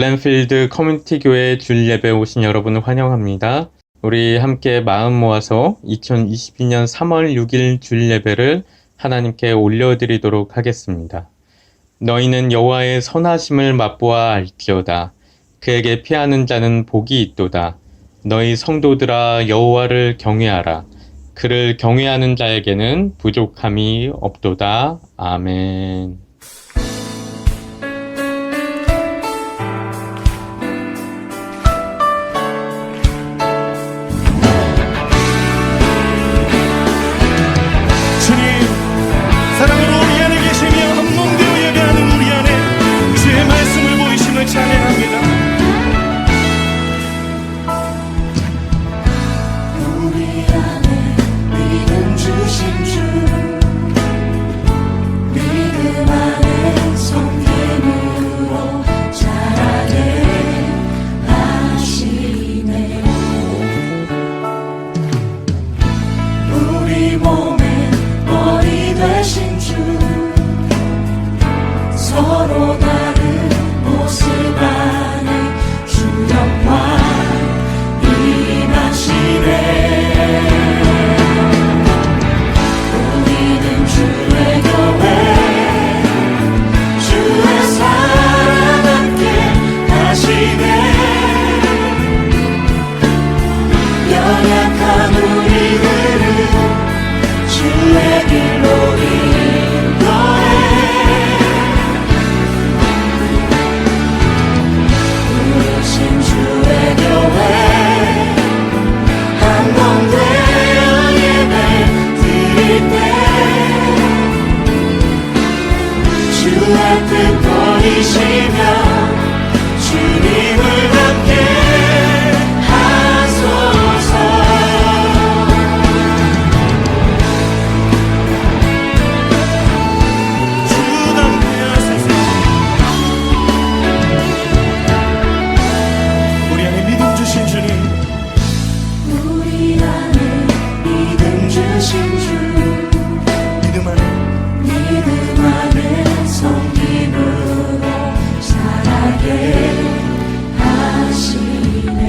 글렌필드 커뮤니티 교회 주일 예배 오신 여러분을 환영합니다. 우리 함께 마음 모아서 2022년 3월 6일 주일 예배를 하나님께 올려드리도록 하겠습니다. 너희는 여호와의 선하심을 맛보아 알지어다. 그에게 피하는 자는 복이 있도다. 너희 성도들아 여호와를 경외하라. 그를 경외하는 자에게는 부족함이 없도다. 아멘. 사랑으로 우리 안에 계시며 한 몸 되어 예배하는 우리 안에 주의 말씀을 보이심을 찬양합니다. 우리 안에 믿음 주신 주, 믿음 안에 성김으로 자라게 하시네. 우리 몸에 머리 되신 주, 서로 다른 모습 안에 주역과 임하시네. 우리는 주의 교회, 주의 사랑 함께 하시네. 연약한 우리들은 주의 길로 인도해. 부르신 주의 교회, 한 몸 되어 예배 드릴 때 주의 뜻 보이시며 주님을 함께 하소서. 우리 안에 믿음 주신 주님, 우리 안에 믿음 주신 주, 믿음 안에 성김으로 자라게 하시네.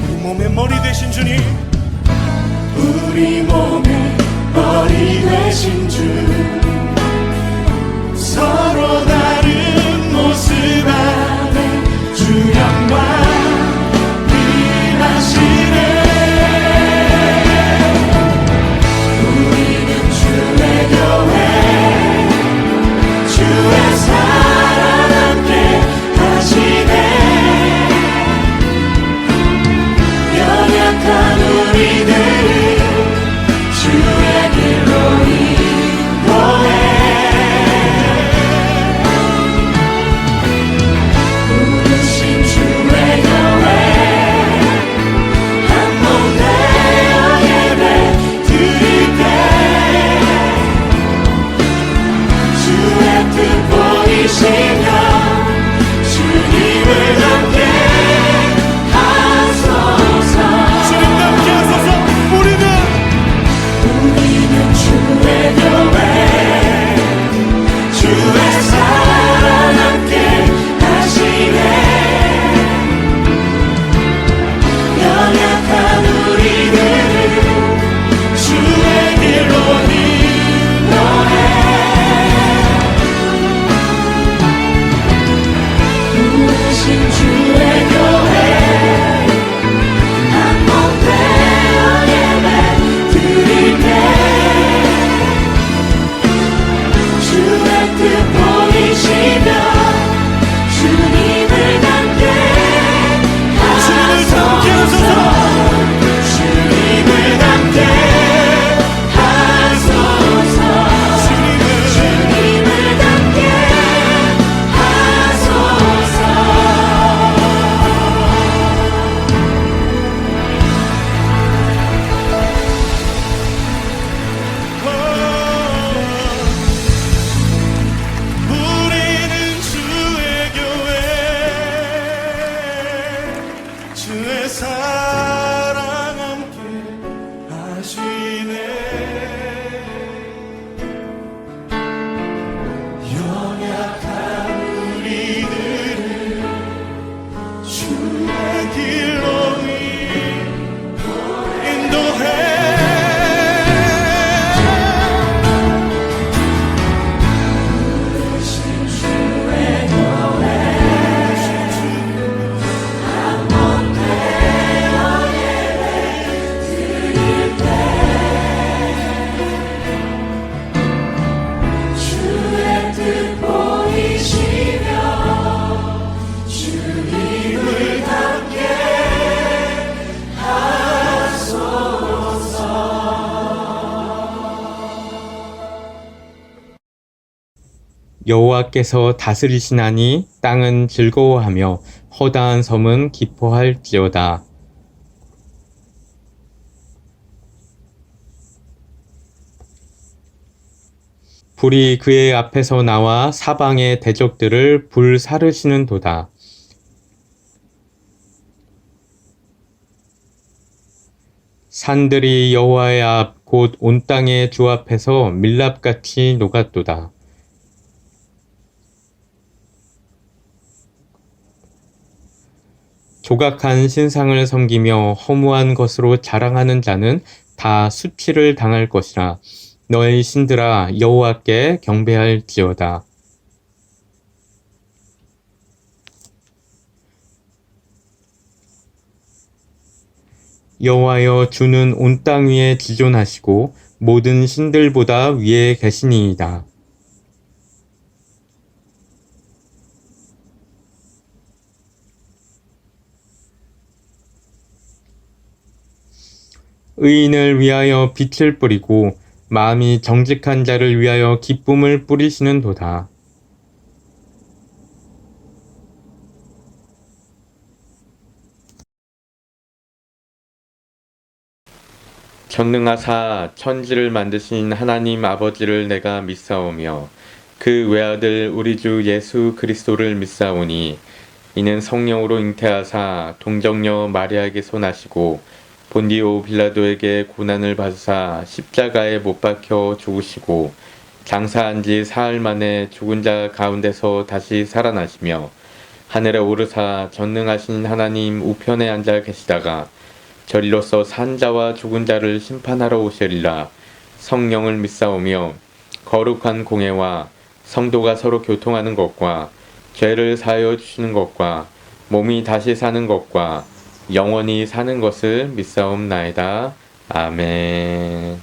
우리 몸에 머리 되신 주님, 우리 몸에 머리 되신 주, 서로 다른 모습 안에 주 영광 임하시네. 우리는 주의 교회, 주의 사랑 함께 하시네. 연약한 우리들을 주의 길로 인도해. 부르신 주의 교회, 한 몸 되어 예배 드릴 때 주의 뜻 보이시며 주님을 함께 하소서. 주님 함께 하소서. 우리는 주의 교회, 주의 사랑 함께 하시네. 연약한 우리들을 주의 길로 인도해. 여호와께서 다스리시나니 땅은 즐거워하며 허다한 섬은 기뻐할지어다. 불이 그의 앞에서 나와 사방의 대적들을 불사르시는도다. 산들이 여호와의 앞 곧 온 땅의 주 앞에서 밀랍같이 녹았도다. 조각한 신상을 섬기며 허무한 것으로 자랑하는 자는 다 수치를 당할 것이라. 너의 신들아 여호와께 경배할지어다. 여호와여 주는 온 땅 위에 지존하시고 모든 신들보다 위에 계시니이다. 의인을 위하여 빛을 뿌리고 마음이 정직한 자를 위하여 기쁨을 뿌리시는도다. 전능하사 천지를 만드신 하나님 아버지를 내가 믿사오며 그 외아들 우리 주 예수 그리스도를 믿사오니 이는 성령으로 잉태하사 동정녀 마리아에게서 나시고 본디오 빌라도에게 고난을 받으사 십자가에 못 박혀 죽으시고 장사한 지 사흘 만에 죽은 자 가운데서 다시 살아나시며 하늘에 오르사 전능하신 하나님 우편에 앉아 계시다가 저리로서 산 자와 죽은 자를 심판하러 오시리라. 성령을 믿사오며 거룩한 공회와 성도가 서로 교통하는 것과 죄를 사하여 주시는 것과 몸이 다시 사는 것과 영원히 사는 것을 믿사옵나이다. 아멘.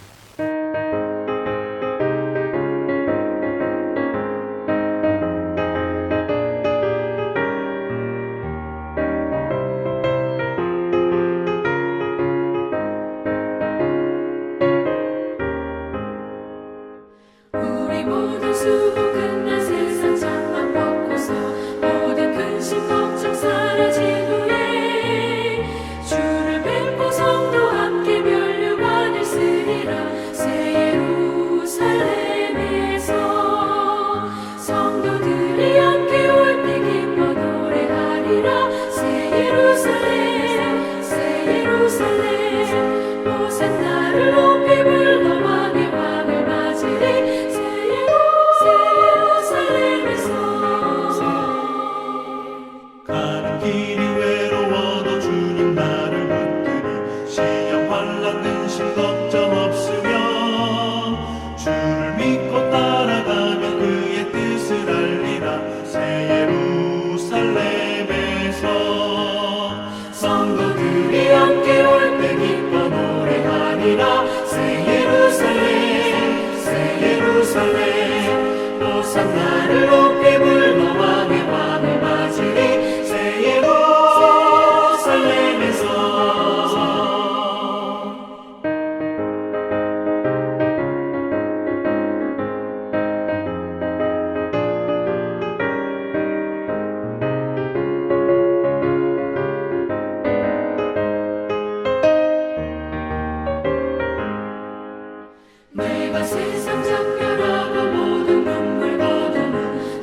우리 모두 수고 끝난 세상 장막 벗고서 모든 근심 걱정 사라진 후에 주를 뵙고 성도 함께 면류관을 쓰리라. 새 예루살렘에서 성도들이 함께 올 때 기뻐 노래하리라. 새 예루살렘 새 예루살렘 호산나를 높이 불러 왕의 왕을 맞으리. 가는 길이 외로워도 주님 나를 붙드니 시험 환난 근심 걱정 없으면 주를 믿고 따라가면 그의 뜻을 알리라. 새 예루살렘에서 성도들이 함께 올 때 기뻐 노래하리라. 새 예루살렘 호산나를 높이 불러 왕의 왕을 맞으리. 새 예루살렘에서 내가 세상 작별하고 모든 눈물 거두는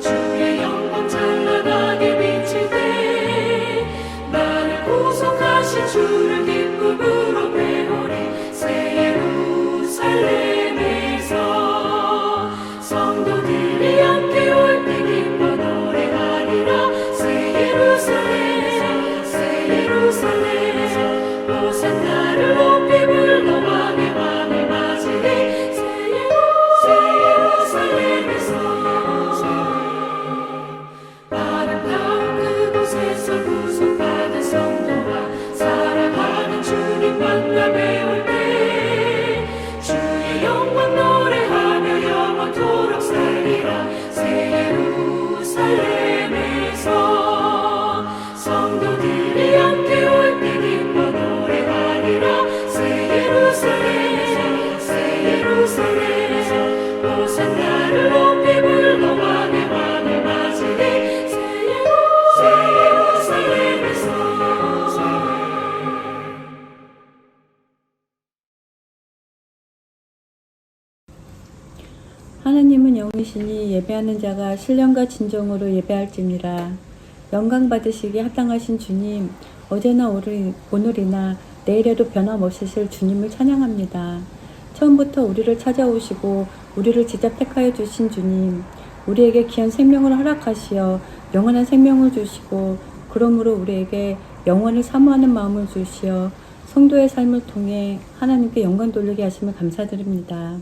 신이 예배하는 자가 신령과 진정으로 예배할지니라. 영광 받으시기에 합당하신 주님, 어제나 오늘이나 내일에도 변함없으실 주님을 찬양합니다. 처음부터 우리를 찾아오시고 우리를 직접 택하여 주신 주님, 우리에게 귀한 생명을 허락하시어 영원한 생명을 주시고 그러므로 우리에게 영원을 사모하는 마음을 주시어 성도의 삶을 통해 하나님께 영광 돌리게 하심을 감사드립니다.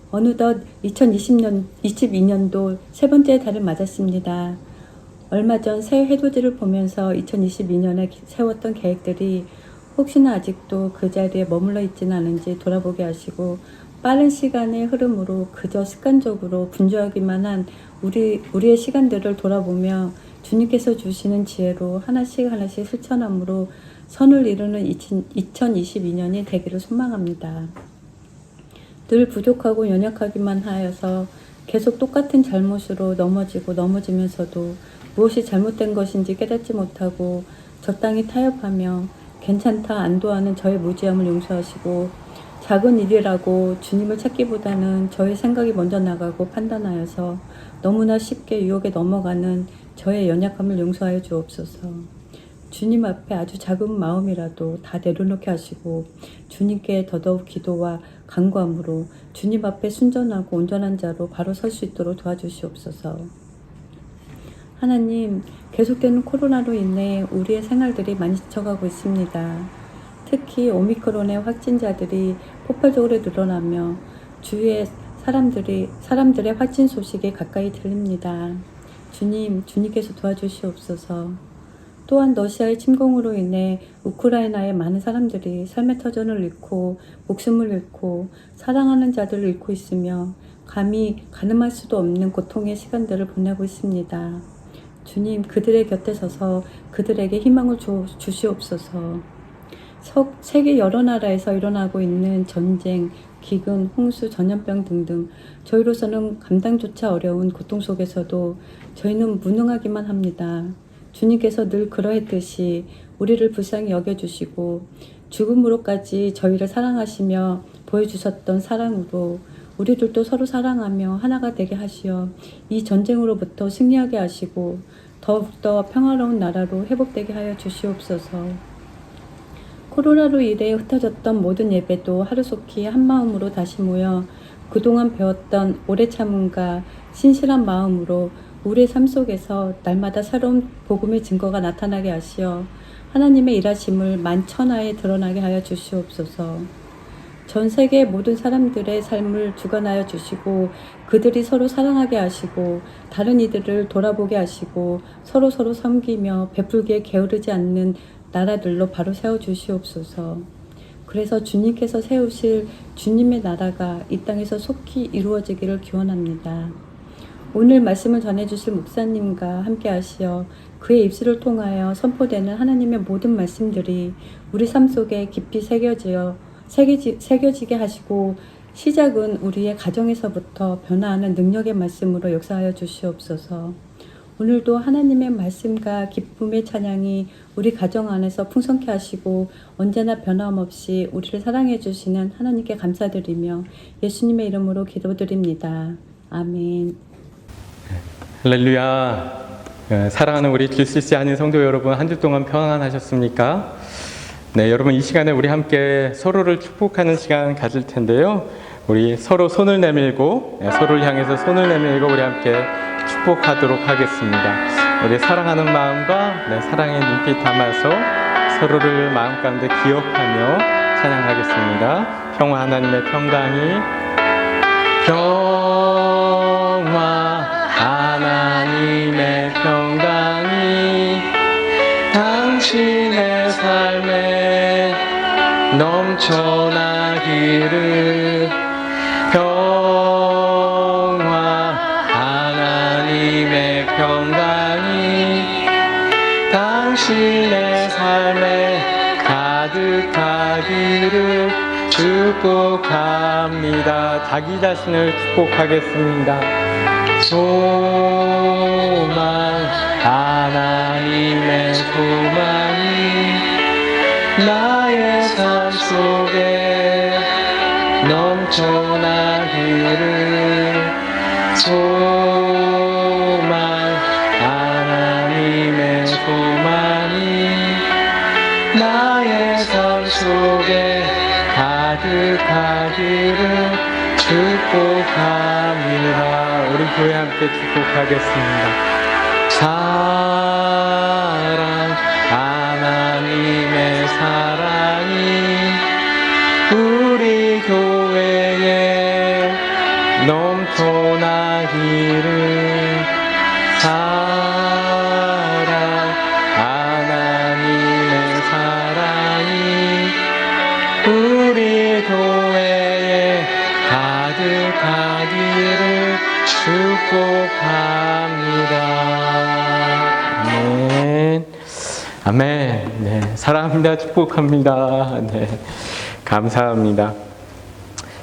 어느덧 2022년도 세 번째 달을 맞았습니다. 얼마 전 새해 해돋이를 보면서 2022년에 세웠던 계획들이 혹시나 아직도 그 자리에 머물러 있지는 않은지 돌아보게 하시고 빠른 시간의 흐름으로 그저 습관적으로 분주하기만 한 우리의 시간들을 돌아보며 주님께서 주시는 지혜로 하나씩 실천함으로 선을 이루는 2022년이 되기를 소망합니다. 늘 부족하고 연약하기만 하여서 계속 똑같은 잘못으로 넘어지면서도 무엇이 잘못된 것인지 깨닫지 못하고 적당히 타협하며 괜찮다 안도하는 저의 무지함을 용서하시고 작은 일이라고 주님을 찾기보다는 저의 생각이 먼저 나가고 판단하여서 너무나 쉽게 유혹에 넘어가는 저의 연약함을 용서하여 주옵소서. 주님 앞에 아주 작은 마음이라도 다 내려놓게 하시고 주님께 더더욱 기도와 간구함으로 주님 앞에 순전하고 온전한 자로 바로 설 수 있도록 도와주시옵소서. 하나님, 계속되는 코로나로 인해 우리의 생활들이 많이 지쳐가고 있습니다. 특히 오미크론의 확진자들이 폭발적으로 늘어나며 주위의 사람들의 확진 소식이 가까이 들립니다. 주님께서 도와주시옵소서. 또한 러시아의 침공으로 인해 우크라이나의 많은 사람들이 삶의 터전을 잃고 목숨을 잃고 사랑하는 자들을 잃고 있으며 감히 가늠할 수도 없는 고통의 시간들을 보내고 있습니다. 주님, 그들의 곁에 서서 그들에게 희망을 주시옵소서. 세계 여러 나라에서 일어나고 있는 전쟁, 기근, 홍수, 전염병 등등 저희로서는 감당조차 어려운 고통 속에서도 저희는 무능하기만 합니다. 주님께서 늘 그러했듯이 우리를 불쌍히 여겨주시고 죽음으로까지 저희를 사랑하시며 보여주셨던 사랑으로 우리들도 서로 사랑하며 하나가 되게 하시어 이 전쟁으로부터 승리하게 하시고 더욱더 평화로운 나라로 회복되게 하여 주시옵소서. 코로나로 인해 흩어졌던 모든 예배도 하루속히 한마음으로 다시 모여 그동안 배웠던 오래 참음과 신실한 마음으로 우리의 삶 속에서 날마다 새로운 복음의 증거가 나타나게 하시어 하나님의 일하심을 만천하에 드러나게 하여 주시옵소서. 전 세계 모든 사람들의 삶을 주관하여 주시고 그들이 서로 사랑하게 하시고 다른 이들을 돌아보게 하시고 서로 섬기며 베풀기에 게으르지 않는 나라들로 바로 세워 주시옵소서. 그래서 주님께서 세우실 주님의 나라가 이 땅에서 속히 이루어지기를 기원합니다. 오늘 말씀을 전해주실 목사님과 함께 하시어 그의 입술을 통하여 선포되는 하나님의 모든 말씀들이 우리 삶 속에 깊이 새겨지게 하시고 시작은 우리의 가정에서부터 변화하는 능력의 말씀으로 역사하여 주시옵소서. 오늘도 하나님의 말씀과 기쁨의 찬양이 우리 가정 안에서 풍성케 하시고 언제나 변함없이 우리를 사랑해 주시는 하나님께 감사드리며 예수님의 이름으로 기도드립니다. 아멘. 할렐루야. 사랑하는 우리 GCC 한인 성도 여러분, 한 주 동안 평안하셨습니까? 네, 여러분 이 시간에 우리 함께 서로를 축복하는 시간 가질 텐데요. 우리 서로 손을 내밀고 서로를 향해서 손을 내밀고 우리 함께 축복하도록 하겠습니다. 우리 사랑하는 마음과 사랑의 눈빛 담아서 서로를 마음 가운데 기억하며 찬양하겠습니다. 평화 하나님의 평강이 하나님의 평강이 당신의 삶에 넘쳐나기를. 평화 하나님의 평강이 당신의 삶에 가득하기를 축복합니다. 자기 자신을 축복하겠습니다. 소망 하나님의 소망이 나의 삶 속에 넘쳐나기를. 축복합니다. 우리 교회 함께 축복하겠습니다. 사랑, 하나님의 사랑이 우리 교회에 넘쳐나기를. 사랑, 하나님의 사랑이 우리 교회에 가득하기를 축복합니다. 아멘. 아멘. 네, 사랑합니다. 축복합니다. 네, 감사합니다.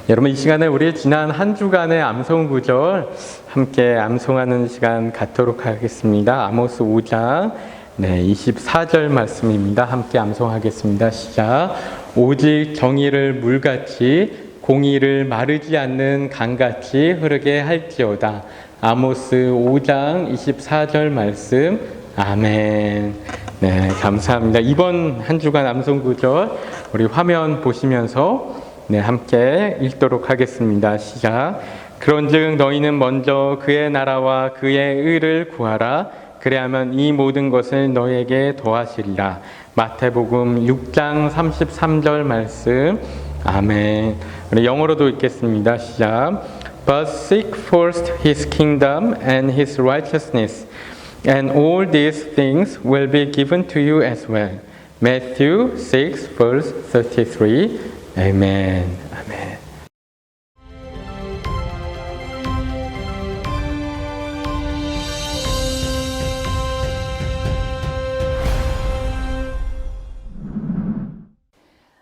여러분, 이 시간에 우리 지난 한 주간의 암송 구절 함께 암송하는 시간 갖도록 하겠습니다. 아모스 5장 24절 말씀입니다. 함께 암송하겠습니다. 시작. 오직 정의를 물같이 공의를 마르지 않는 강같이 흐르게 할지어다. 아모스 5장 24절 말씀. 아멘. 네, 감사합니다. 이번 한 주간 암송 구절 우리 화면 보시면서 함께 읽도록 하겠습니다. 시작. 그런즉 너희는 먼저 그의 나라와 그의 의를 구하라. 그래야면 이 모든 것을 너희에게 더하시리라. 마태복음 6장 33절 말씀. 아멘. 우리 영어로도 읽겠습니다. 시작. But seek first his kingdom and his righteousness, and all these things will be given to you as well. Matthew 6 verse 33. 아멘. 아멘.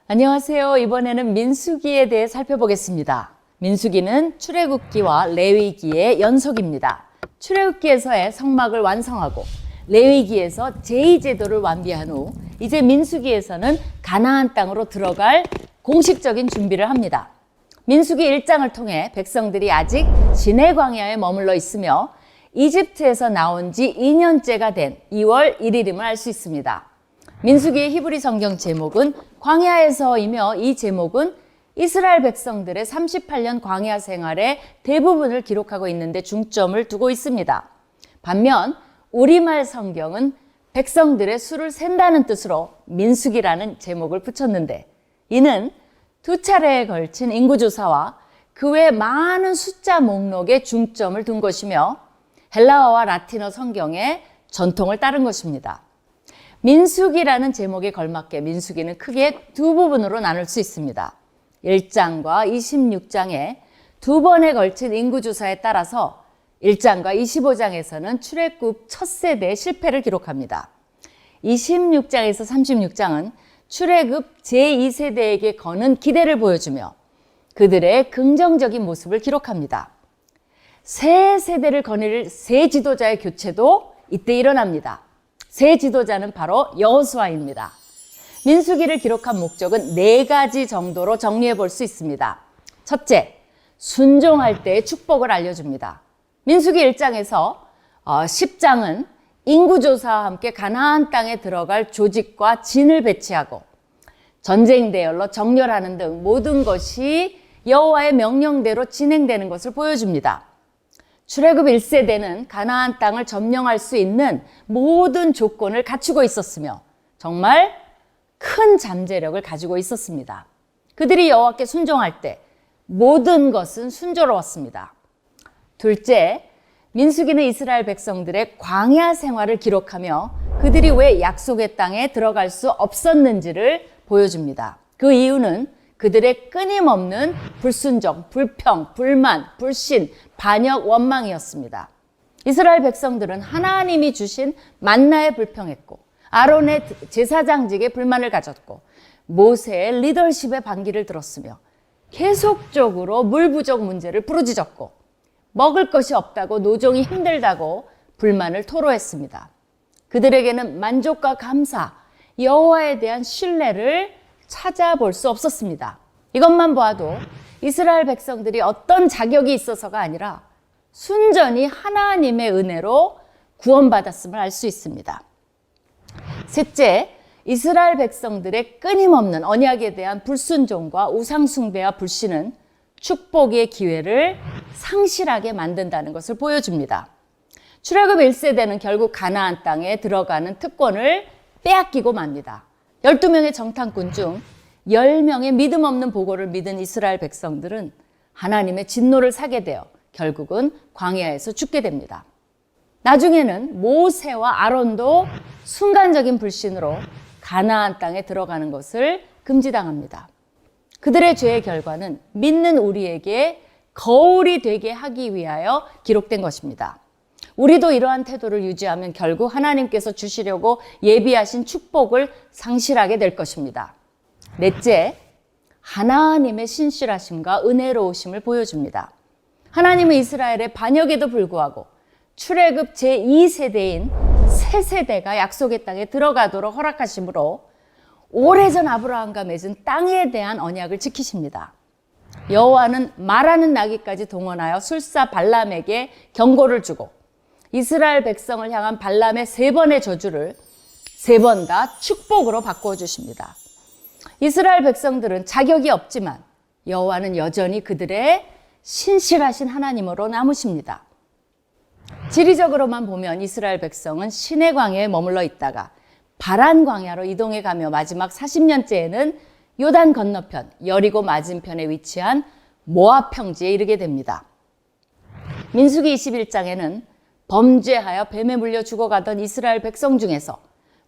안녕하세요. 이번에는 민수기에 대해 살펴보겠습니다. 민수기는 출애굽기와 레위기의 연속입니다. 출애굽기에서의 성막을 완성하고 레위기에서 제2제도를 완비한 후 이제 민수기에서는 가나안 땅으로 들어갈 공식적인 준비를 합니다. 민수기 1장을 통해 백성들이 아직 시내 광야에 머물러 있으며 이집트에서 나온 지 2년째가 된 2월 1일임을 알 수 있습니다. 민수기의 히브리 성경 제목은 광야에서이며 이 제목은 이스라엘 백성들의 38년 광야 생활의 대부분을 기록하고 있는데 중점을 두고 있습니다. 반면 우리말 성경은 백성들의 수를 센다는 뜻으로 민수기라는 제목을 붙였는데 이는 두 차례에 걸친 인구조사와 그 외 많은 숫자 목록에 중점을 둔 것이며 헬라어와 라틴어 성경의 전통을 따른 것입니다. 민수기라는 제목에 걸맞게 민수기는 크게 두 부분으로 나눌 수 있습니다. 1장과 26장에 두 번에 걸친 인구조사에 따라서 1장과 25장에서는 출애굽 첫 세대의 실패를 기록합니다. 26장에서 36장은 출애굽 제2세대에게 거는 기대를 보여주며 그들의 긍정적인 모습을 기록합니다. 새 세대를 거닐 새 지도자의 교체도 이때 일어납니다. 새 지도자는 바로 여호수아입니다. 민수기를 기록한 목적은 4가지 정도로 정리해 볼 수 있습니다. 첫째, 순종할 때의 축복을 알려줍니다. 민수기 1장에서 10장은 인구조사와 함께 가나안 땅에 들어갈 조직과 진을 배치하고 전쟁 대열로 정렬하는 등 모든 것이 여호와의 명령대로 진행되는 것을 보여줍니다. 출애굽 1세대는 가나안 땅을 점령할 수 있는 모든 조건을 갖추고 있었으며 정말 큰 잠재력을 가지고 있었습니다. 그들이 여호와께 순종할 때 모든 것은 순조로웠습니다. 둘째, 민수기는 이스라엘 백성들의 광야 생활을 기록하며 그들이 왜 약속의 땅에 들어갈 수 없었는지를 보여줍니다. 그 이유는 그들의 끊임없는 불순종, 불평, 불만, 불신, 반역, 원망이었습니다. 이스라엘 백성들은 하나님이 주신 만나에 불평했고 아론의 제사장직에 불만을 가졌고 모세의 리더십에 반기를 들었으며 계속적으로 물 부족 문제를 부르짖었고 먹을 것이 없다고 노종이 힘들다고 불만을 토로했습니다. 그들에게는 만족과 감사, 여호와에 대한 신뢰를 찾아볼 수 없었습니다. 이것만 보아도 이스라엘 백성들이 어떤 자격이 있어서가 아니라 순전히 하나님의 은혜로 구원받았음을 알 수 있습니다. 셋째, 이스라엘 백성들의 끊임없는 언약에 대한 불순종과 우상숭배와 불신은 축복의 기회를 상실하게 만든다는 것을 보여줍니다. 출애굽 1세대는 결국 가나안 땅에 들어가는 특권을 빼앗기고 맙니다. 12명의 정탐꾼 중 10명의 믿음 없는 보고를 믿은 이스라엘 백성들은 하나님의 진노를 사게 되어 결국은 광야에서 죽게 됩니다. 나중에는 모세와 아론도 순간적인 불신으로 가나안 땅에 들어가는 것을 금지당합니다. 그들의 죄의 결과는 믿는 우리에게 거울이 되게 하기 위하여 기록된 것입니다. 우리도 이러한 태도를 유지하면 결국 하나님께서 주시려고 예비하신 축복을 상실하게 될 것입니다. 넷째, 하나님의 신실하심과 은혜로우심을 보여줍니다. 하나님은 이스라엘의 반역에도 불구하고 출애굽 제2세대인 세 세대가 약속의 땅에 들어가도록 허락하심으로 오래전 아브라함과 맺은 땅에 대한 언약을 지키십니다. 여호와는 말하는 나귀까지 동원하여 술사 발람에게 경고를 주고 이스라엘 백성을 향한 발람의 3번의 저주를 3번 다 축복으로 바꾸어 주십니다. 이스라엘 백성들은 자격이 없지만 여호와는 여전히 그들의 신실하신 하나님으로 남으십니다. 지리적으로만 보면 이스라엘 백성은 시내 광야에 머물러 있다가 바란 광야로 이동해 가며 마지막 40년째에는 요단 건너편 여리고 맞은편에 위치한 모압 평지에 이르게 됩니다. 민수기 21장에는 범죄하여 뱀에 물려 죽어가던 이스라엘 백성 중에서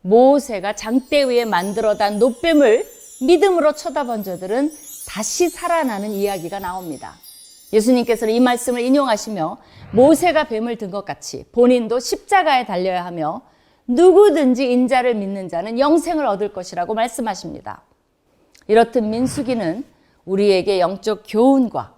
모세가 장대 위에 만들어단 놋뱀을 믿음으로 쳐다본 자들은 다시 살아나는 이야기가 나옵니다. 예수님께서는 이 말씀을 인용하시며 모세가 뱀을 든 것 같이 본인도 십자가에 달려야 하며 누구든지 인자를 믿는 자는 영생을 얻을 것이라고 말씀하십니다. 이렇듯 민수기는 우리에게 영적 교훈과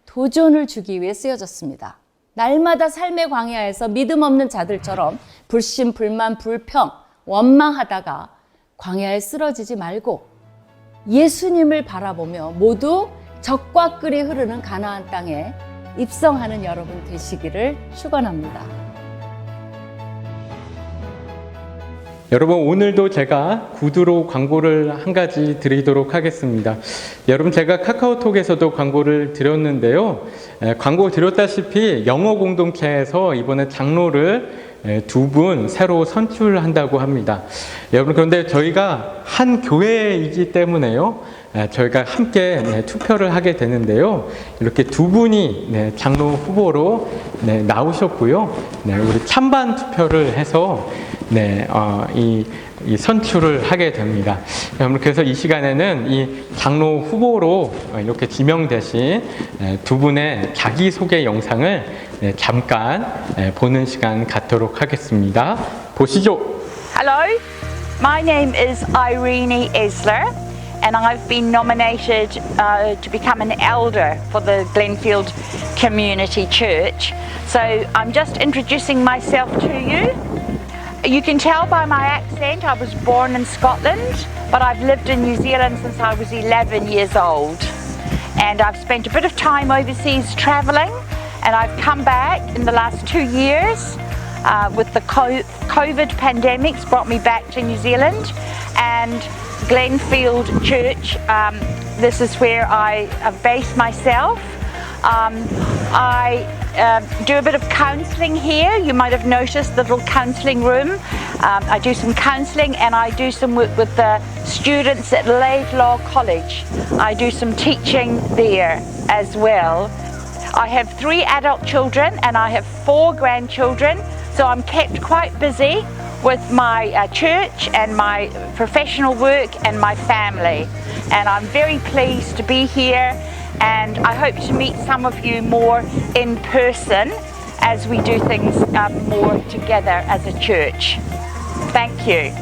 도전을 주기 위해 쓰여졌습니다. 날마다 삶의 광야에서 믿음 없는 자들처럼 불신, 불만, 불평, 원망하다가 광야에 쓰러지지 말고 예수님을 바라보며 모두 적과 꿀이 흐르는 가나안 땅에 입성하는 여러분 되시기를 축원합니다. 여러분, 오늘도 제가 구두로 광고를 한 가지 드리도록 하겠습니다. 여러분, 제가 카카오톡에서도 광고를 드렸는데요. 광고 드렸다시피 영어 공동체에서 이번에 장로를 2분 새로 선출한다고 합니다. 여러분, 그런데 저희가 한 교회이기 때문에요. 저희가 함께 투표를 하게 되는데요. 이렇게 2분이 장로 후보로 나오셨고요. 우리 찬반 투표를 해서 이 선출을 하게 됩니다. 여러분, 그래서 이 시간에는 이 장로 후보로 이렇게 지명되신 2분의 자기소개 영상을 잠깐 보는 시간 갖도록 하겠습니다. 보시죠. Hello, my name is Irene Esler, and I've been nominated to become an elder for the Glenfield Community Church. So I'm just introducing myself to you. You can tell by my accent I was born in Scotland, but I've lived in New Zealand since I was 11 years old. And I've spent a bit of time overseas travelling, and I've come back in the last 2 years with the COVID pandemic's brought me back to New Zealand. And Glenfield Church, this is where I base myself. I do a bit of counselling here. You might have noticed the little counselling room. I do some counselling and I do some work with the students at Laidlaw College. I do some teaching there as well. I have 3 adult children and I have 4 grandchildren, so I'm kept quite busy with my church and my professional work and my family. And I'm very pleased to be here, and I hope to meet some of you more in person as we do things more together as a church. Thank you.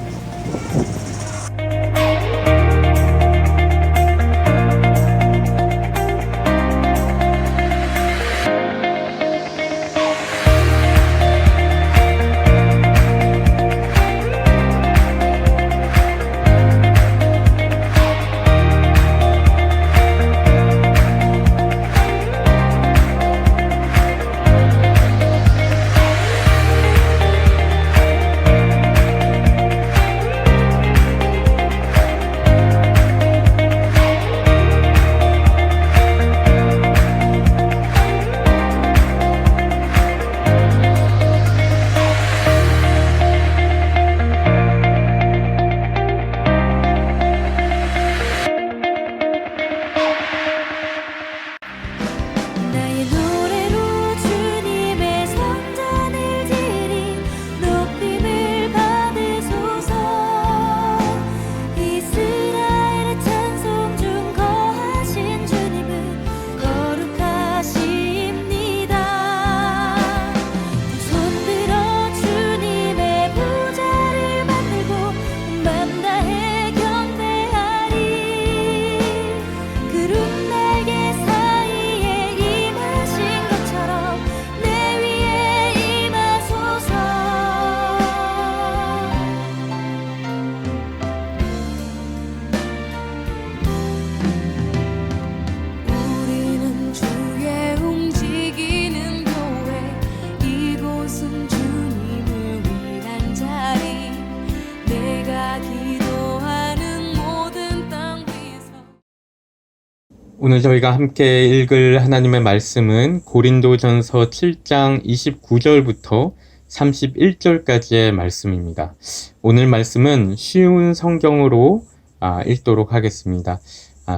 오늘 저희가 함께 읽을 하나님의 말씀은 고린도전서 7장 29절부터 31절까지의 말씀입니다. 오늘 말씀은 쉬운 성경으로 읽도록 하겠습니다.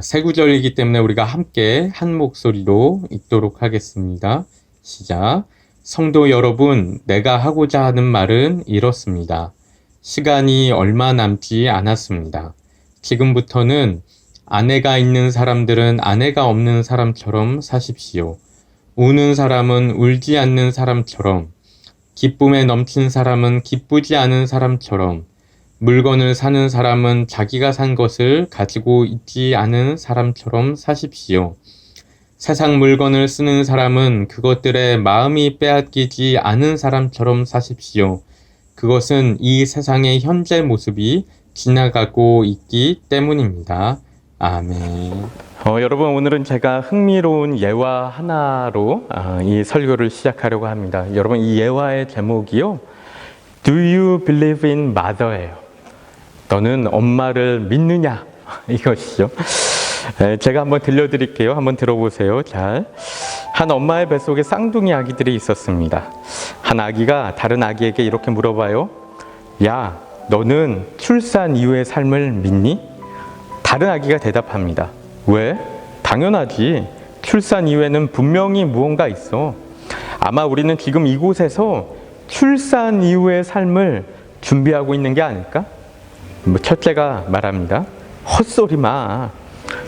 세 구절이기 때문에 우리가 함께 한 목소리로 읽도록 하겠습니다. 시작. 성도 여러분, 내가 하고자 하는 말은 이렇습니다. 시간이 얼마 남지 않았습니다. 지금부터는 아내가 있는 사람들은 아내가 없는 사람처럼 사십시오. 우는 사람은 울지 않는 사람처럼, 기쁨에 넘친 사람은 기쁘지 않은 사람처럼, 물건을 사는 사람은 자기가 산 것을 가지고 있지 않은 사람처럼 사십시오. 세상 물건을 쓰는 사람은 그것들의 마음이 빼앗기지 않은 사람처럼 사십시오. 그것은 이 세상의 현재 모습이 지나가고 있기 때문입니다. 아멘. 여러분, 오늘은 제가 흥미로운 예화 하나로 이 설교를 시작하려고 합니다. 여러분, 이 예화의 제목이요, Do you believe in mother예요. 너는 엄마를 믿느냐? 이것이죠. 제가 한번 들려드릴게요. 한번 들어보세요. 잘. 한 엄마의 뱃속에 쌍둥이 아기들이 있었습니다. 한 아기가 다른 아기에게 이렇게 물어봐요. 야, 너는 출산 이후의 삶을 믿니? 다른 아기가 대답합니다. 왜? 당연하지. 출산 이후에는 분명히 무언가 있어. 아마 우리는 지금 이곳에서 출산 이후의 삶을 준비하고 있는 게 아닐까? 첫째가 말합니다. 헛소리 마.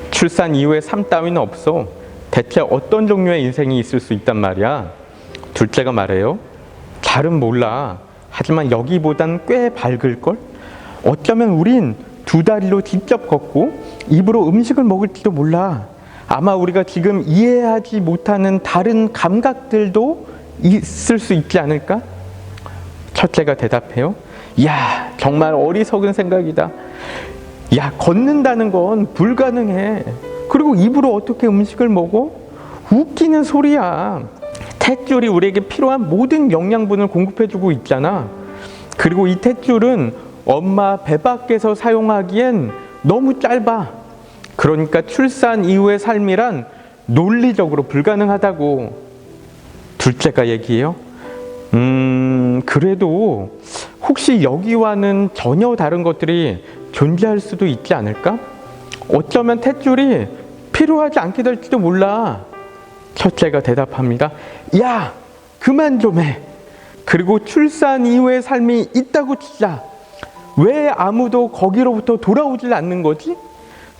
출산 이후의 삶 따위는 없어. 대체 어떤 종류의 인생이 있을 수 있단 말이야. 둘째가 말해요. 잘은 몰라. 하지만 여기보단 꽤 밝을걸? 어쩌면 우린 두 다리로 직접 걷고 입으로 음식을 먹을지도 몰라. 아마 우리가 지금 이해하지 못하는 다른 감각들도 있을 수 있지 않을까? 첫째가 대답해요. 야, 정말 어리석은 생각이다. 야, 걷는다는 건 불가능해. 그리고 입으로 어떻게 음식을 먹어? 웃기는 소리야. 탯줄이 우리에게 필요한 모든 영양분을 공급해주고 있잖아. 그리고 이 탯줄은 엄마 배 밖에서 사용하기엔 너무 짧아. 그러니까 출산 이후의 삶이란 논리적으로 불가능하다고. 둘째가 얘기해요. 그래도 혹시 여기와는 전혀 다른 것들이 존재할 수도 있지 않을까? 어쩌면 탯줄이 필요하지 않게 될지도 몰라. 첫째가 대답합니다. 야, 그만 좀 해. 그리고 출산 이후의 삶이 있다고 치자. 왜 아무도 거기로부터 돌아오질 않는 거지?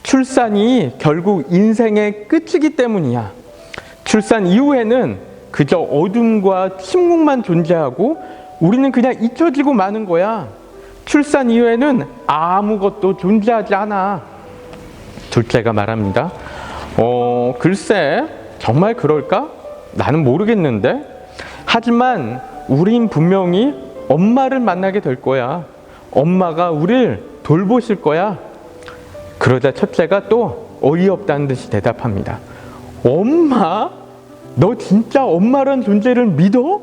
출산이 결국 인생의 끝이기 때문이야. 출산 이후에는 그저 어둠과 침묵만 존재하고 우리는 그냥 잊혀지고 마는 거야. 출산 이후에는 아무것도 존재하지 않아. 둘째가 말합니다. 글쎄, 정말 그럴까? 나는 모르겠는데. 하지만 우린 분명히 엄마를 만나게 될 거야. 엄마가 우리를 돌보실 거야. 그러자 첫째가 또 어이없다는 듯이 대답합니다. 엄마? 너 진짜 엄마란 존재를 믿어?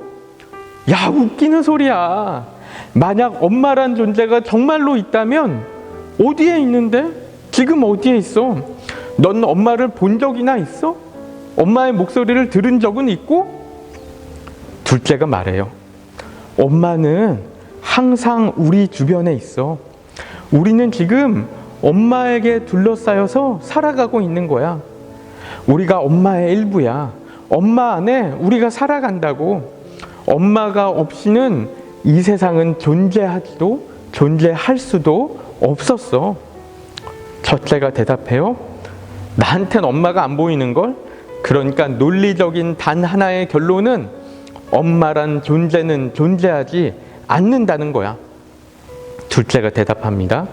야, 웃기는 소리야. 만약 엄마란 존재가 정말로 있다면 어디에 있는데? 지금 어디에 있어? 넌 엄마를 본 적이나 있어? 엄마의 목소리를 들은 적은 있고? 둘째가 말해요. 엄마는 항상 우리 주변에 있어. 우리는 지금 엄마에게 둘러싸여서 살아가고 있는 거야. 우리가 엄마의 일부야. 엄마 안에 우리가 살아간다고. 엄마가 없이는 이 세상은 존재하지도 존재할 수도 없었어. 첫째가 대답해요. 나한텐 엄마가 안 보이는걸? 그러니까 논리적인 단 하나의 결론은 엄마란 존재는 존재하지 않는다는 거야. 둘째가 대답합니다.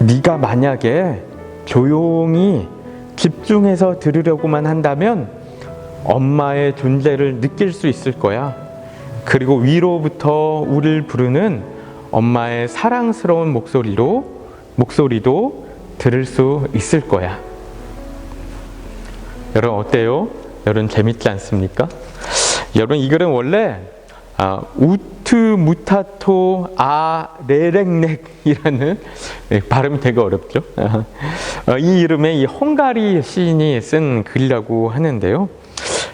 네가 만약에 조용히 집중해서 들으려고만 한다면 엄마의 존재를 느낄 수 있을 거야. 그리고 위로부터 우리를 부르는 엄마의 사랑스러운 목소리도 들을 수 있을 거야. 여러분 어때요? 여러분 재밌지 않습니까? 여러분 이 글은 원래 우트 무타토 레렉넥이라는 발음이 되게 어렵죠. 이 이름의 이 헝가리 시인이 쓴 글이라고 하는데요.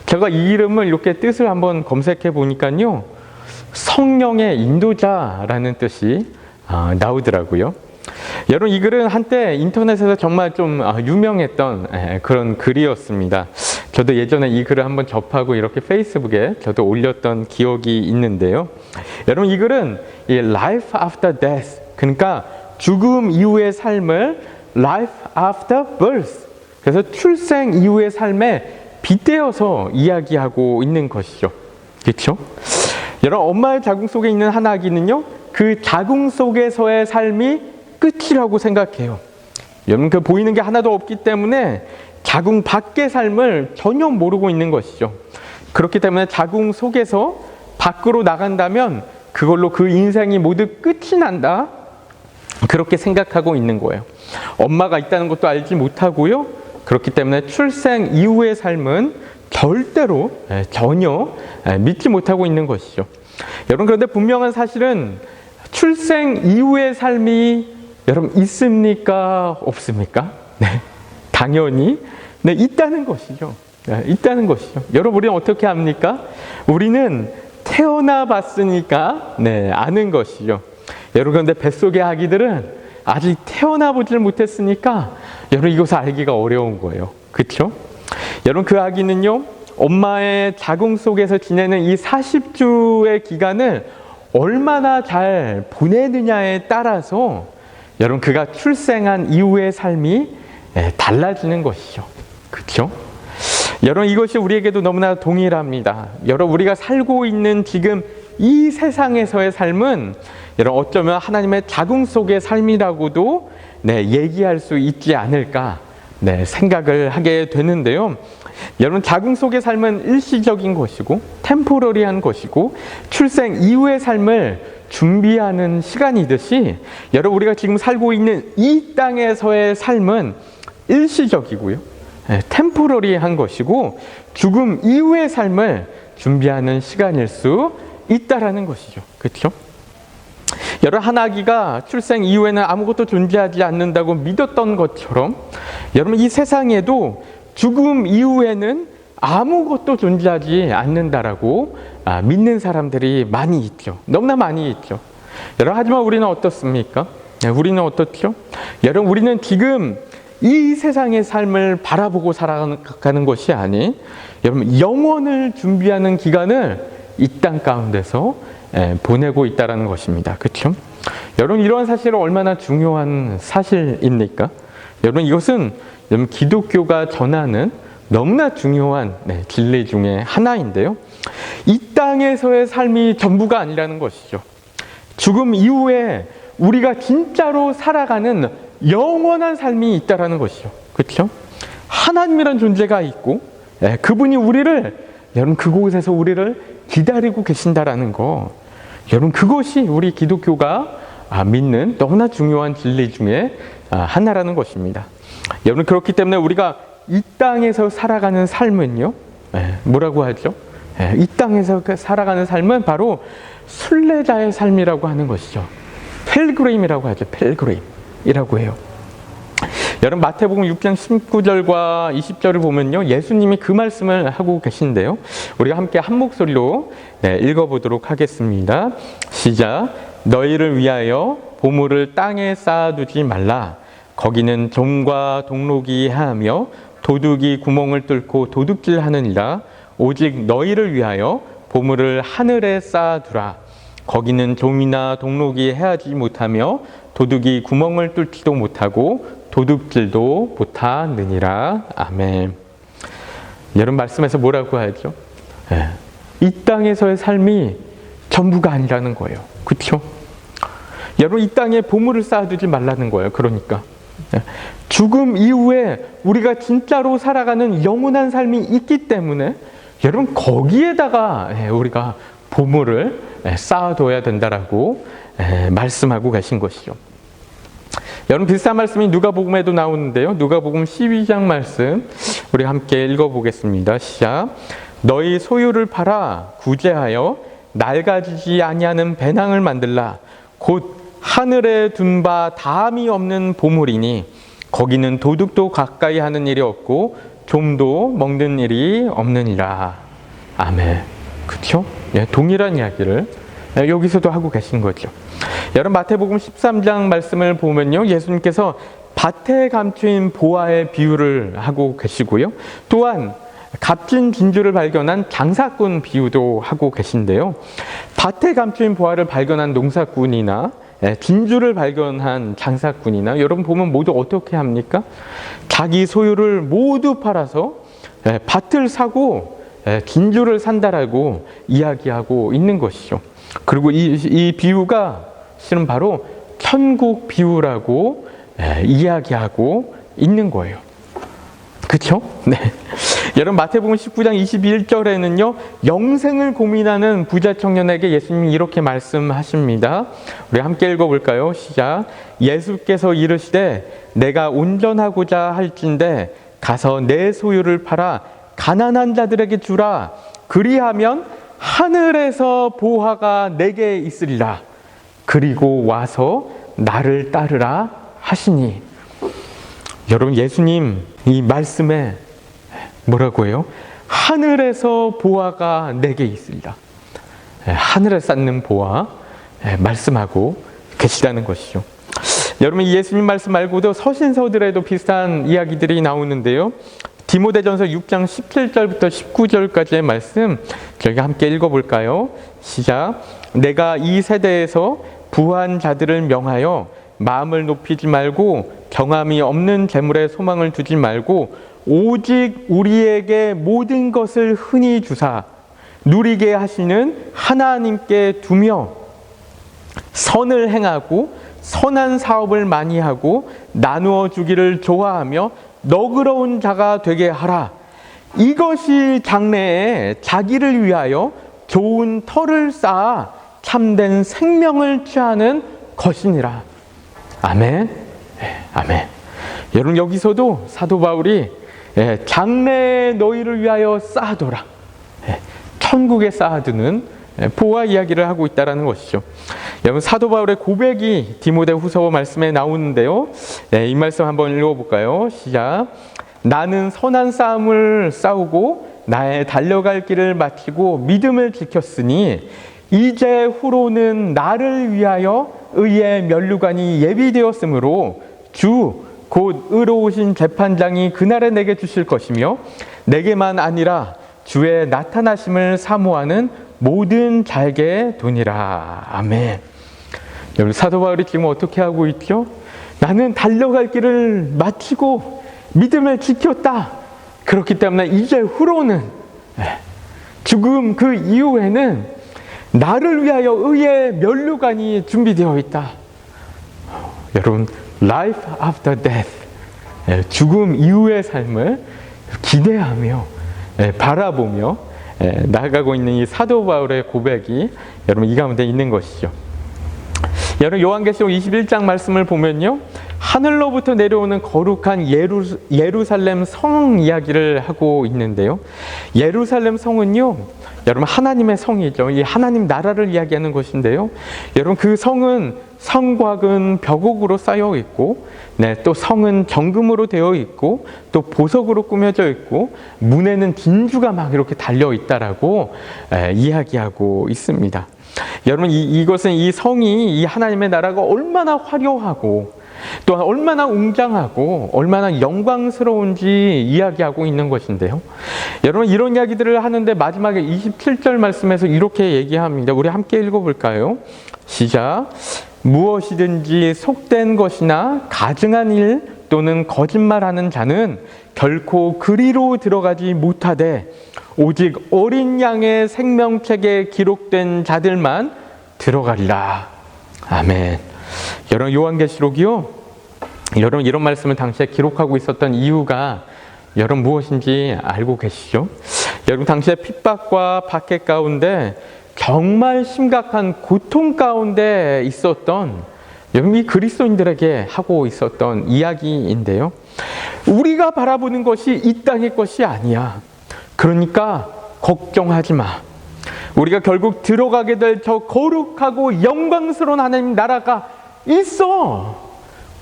제가 이 이름을 이렇게 뜻을 한번 검색해 보니까요, 성령의 인도자라는 뜻이 나오더라고요. 여러분, 이 글은 한때 인터넷에서 정말 좀 유명했던 그런 글이었습니다. 저도 예전에 이 글을 한번 접하고 이렇게 페이스북에 저도 올렸던 기억이 있는데요. 여러분, 이 글은 이 life after death, 그러니까 죽음 이후의 삶을 life after birth, 그래서 출생 이후의 삶에 빗대어서 이야기하고 있는 것이죠. 그렇죠? 여러분, 엄마의 자궁 속에 있는 한 아기는요, 그 자궁 속에서의 삶이 끝이라고 생각해요. 여러분, 그 보이는 게 하나도 없기 때문에 자궁 밖의 삶을 전혀 모르고 있는 것이죠. 그렇기 때문에 자궁 속에서 밖으로 나간다면 그걸로 그 인생이 모두 끝이 난다, 그렇게 생각하고 있는 거예요. 엄마가 있다는 것도 알지 못하고요. 그렇기 때문에 출생 이후의 삶은 절대로 전혀 믿지 못하고 있는 것이죠. 여러분, 그런데 분명한 사실은 출생 이후의 삶이 여러분 있습니까? 없습니까? 네, 당연히 있다는 것이죠. 있다는 것이죠. 여러분, 우리는 어떻게 합니까? 우리는 태어나 봤으니까 아는 것이죠. 여러분, 그런데 뱃속의 아기들은 아직 태어나 보질 못했으니까 여러분, 이것을 알기가 어려운 거예요. 그렇죠? 여러분, 그 아기는요, 엄마의 자궁 속에서 지내는 이 40주의 기간을 얼마나 잘 보내느냐에 따라서 여러분, 그가 출생한 이후의 삶이 달라지는 것이죠. 그렇죠? 여러분, 이것이 우리에게도 너무나 동일합니다. 여러분, 우리가 살고 있는 지금 이 세상에서의 삶은 여러분, 어쩌면 하나님의 자궁 속의 삶이라고도 얘기할 수 있지 않을까 생각을 하게 되는데요. 여러분, 자궁 속의 삶은 일시적인 것이고 템포러리한 것이고 출생 이후의 삶을 준비하는 시간이듯이 여러분, 우리가 지금 살고 있는 이 땅에서의 삶은 일시적이고요, 템포러리한 것이고 죽음 이후의 삶을 준비하는 시간일 수 있다라는 것이죠. 그렇죠? 여러분, 한 아기가 출생 이후에는 아무것도 존재하지 않는다고 믿었던 것처럼 여러분, 이 세상에도 죽음 이후에는 아무것도 존재하지 않는다라고 믿는 사람들이 많이 있죠. 너무나 많이 있죠. 여러분, 하지만 우리는 어떻습니까? 우리는 어떻죠? 여러분, 우리는 지금 이 세상의 삶을 바라보고 살아가는 것이 아닌 여러분, 영원을 준비하는 기간을 이 땅 가운데서 보내고 있다는 것입니다. 그렇죠? 여러분, 이러한 사실은 얼마나 중요한 사실입니까? 여러분, 이것은 여러분, 기독교가 전하는 너무나 중요한 진리 중에 하나인데요. 이 땅에서의 삶이 전부가 아니라는 것이죠. 죽음 이후에 우리가 진짜로 살아가는 영원한 삶이 있다라는 것이죠. 그렇죠? 하나님이란 존재가 있고 그분이 우리를 여러분, 그곳에서 우리를 기다리고 계신다라는 거, 여러분, 그것이 우리 기독교가 믿는 너무나 중요한 진리 중에 하나라는 것입니다. 여러분, 그렇기 때문에 우리가 이 땅에서 살아가는 삶은요, 뭐라고 하죠? 이 땅에서 살아가는 삶은 순례자의 삶이라고 하는 것이죠. 필그림이라고 하죠. 필그림이라고 해요. 여러분, 마태복음 6장 19절과 20절을 보면요, 예수님이 그 말씀을 하고 계신데요. 우리가 함께 한 목소리로 읽어보도록 하겠습니다. 시작. 너희를 위하여 보물을 땅에 쌓아두지 말라. 거기는 좀과 동록이 하며 도둑이 구멍을 뚫고 도둑질하느니라. 오직 너희를 위하여 보물을 하늘에 쌓아두라. 거기는 좀이나 동록이 해하지 못하며 도둑이 구멍을 뚫지도 못하고 도둑질도 못하느니라. 아멘. 여러분, 말씀에서 뭐라고 하죠? 이 땅에서의 삶이 전부가 아니라는 거예요. 그렇죠? 여러분, 이 땅에 보물을 쌓아두지 말라는 거예요. 그러니까 죽음 이후에 우리가 진짜로 살아가는 영원한 삶이 있기 때문에 여러분, 거기에다가 우리가 보물을 쌓아둬야 된다라고 말씀하고 계신 것이죠. 여러분, 비슷한 말씀이 누가복음에도 나오는데요. 누가복음 12장 말씀 우리 함께 읽어보겠습니다. 시작. 너희 소유를 팔아 구제하여 낡아지지 아니하는 배낭을 만들라. 곧 하늘에 둔 바 다함이 없는 보물이니 거기는 도둑도 가까이 하는 일이 없고 좀도 먹는 일이 없느니라. 아멘. 그렇죠? 예, 동일한 이야기를 여기서도 하고 계신 거죠. 여러분, 마태복음 13장 말씀을 보면요, 예수님께서 밭에 감추인 보화의 비유를 하고 계시고요, 또한 값진 진주를 발견한 장사꾼 비유도 하고 계신데요, 밭에 감추인 보화를 발견한 농사꾼이나 진주를 발견한 장사꾼이나 여러분 보면 모두 어떻게 합니까? 자기 소유를 모두 팔아서 밭을 사고 진주를 산다라고 이야기하고 있는 것이죠. 그리고 이 비유가 실은 바로 천국 비유라고 이야기하고 있는 거예요. 그렇죠? 네. 여러분, 마태복음 19장 21절에는요, 영생을 고민하는 부자 청년에게 예수님이 이렇게 말씀하십니다. 우리 함께 읽어볼까요? 시작. 예수께서 이르시되 내가 운전하고자 할진대 가서 내 소유를 팔아 가난한 자들에게 주라. 그리하면 하늘에서 보화가 내게 있으리라. 그리고 와서 나를 따르라 하시니. 여러분, 예수님 이 말씀에 뭐라고 해요? 하늘에서 보화가 내게 있으리라. 하늘에 쌓는 보화 말씀하고 계시다는 것이죠. 여러분, 예수님 말씀 말고도 서신서들에도 비슷한 이야기들이 나오는데요, 디모데전서 6장 17절부터 19절까지의 말씀 저희가 함께 읽어볼까요? 시작. 내가 이 세대에서 부한 자들을 명하여 마음을 높이지 말고 경함이 없는 재물에 소망을 두지 말고 오직 우리에게 모든 것을 흔히 주사 누리게 하시는 하나님께 두며 선을 행하고 선한 사업을 많이 하고 나누어 주기를 좋아하며 너그러운 자가 되게 하라. 이것이 장래에 자기를 위하여 좋은 터를 쌓아 참된 생명을 취하는 것이니라. 아멘. 아멘. 여러분, 여기서도 사도 바울이 장래에 너희를 위하여 쌓아둬라, 천국에 쌓아두는 보화 이야기를 하고 있다는 것이죠. 여러분, 사도 바울의 고백이 디모데후서 말씀에 나오는데요, 이 말씀 한번 읽어볼까요? 시작. 나는 선한 싸움을 싸우고 나의 달려갈 길을 마치고 믿음을 지켰으니 이제 후로는 나를 위하여 의의 면류관이 예비되었으므로 주 곧 의로우신 재판장이 그날에 내게 주실 것이며 내게만 아니라 주의 나타나심을 사모하는 모든 자에게 도니라. 아멘. 여러분, 사도 바울이 지금 어떻게 하고 있죠? 나는 달려갈 길을 마치고 믿음을 지켰다. 그렇기 때문에 이제 후로는, 죽음 그 이후에는 나를 위하여 의의 면류관이 준비되어 있다. 여러분, Life after death, 죽음 이후의 삶을 기대하며 바라보며 나아가고 있는 이 사도 바울의 고백이 여러분 이 가운데 있는 것이죠. 여러분, 요한계시록 21장 말씀을 보면요, 하늘로부터 내려오는 거룩한 예루살렘 성 이야기를 하고 있는데요, 예루살렘 성은요, 여러분 하나님의 성이죠. 이 하나님 나라를 이야기하는 것인데요, 여러분 그 성은 성곽은 벽옥으로 쌓여 있고, 또 성은 정금으로 되어 있고, 또 보석으로 꾸며져 있고, 문에는 진주가 막 이렇게 달려 있다라고 이야기하고 있습니다. 여러분, 이것은 이 성이, 이 하나님의 나라가 얼마나 화려하고 또한 얼마나 웅장하고 얼마나 영광스러운지 이야기하고 있는 것인데요, 여러분 이런 이야기들을 하는데 마지막에 27절 말씀에서 이렇게 얘기합니다. 우리 함께 읽어볼까요? 시작. 무엇이든지 속된 것이나 가증한 일 또는 거짓말하는 자는 결코 그리로 들어가지 못하되 오직 어린 양의 생명책에 기록된 자들만 들어가리라. 아멘. 여러분, 요한계시록이요, 여러분 이런 말씀을 당시에 기록하고 있었던 이유가 여러분 무엇인지 알고 계시죠? 여러분, 당시에 핍박과 박해 가운데 정말 심각한 고통 가운데 있었던 여러분 이 그리스도인들에게 하고 있었던 이야기인데요, 우리가 바라보는 것이 이 땅의 것이 아니야. 그러니까 걱정하지 마. 우리가 결국 들어가게 될 저 거룩하고 영광스러운 하나님 나라가 있어.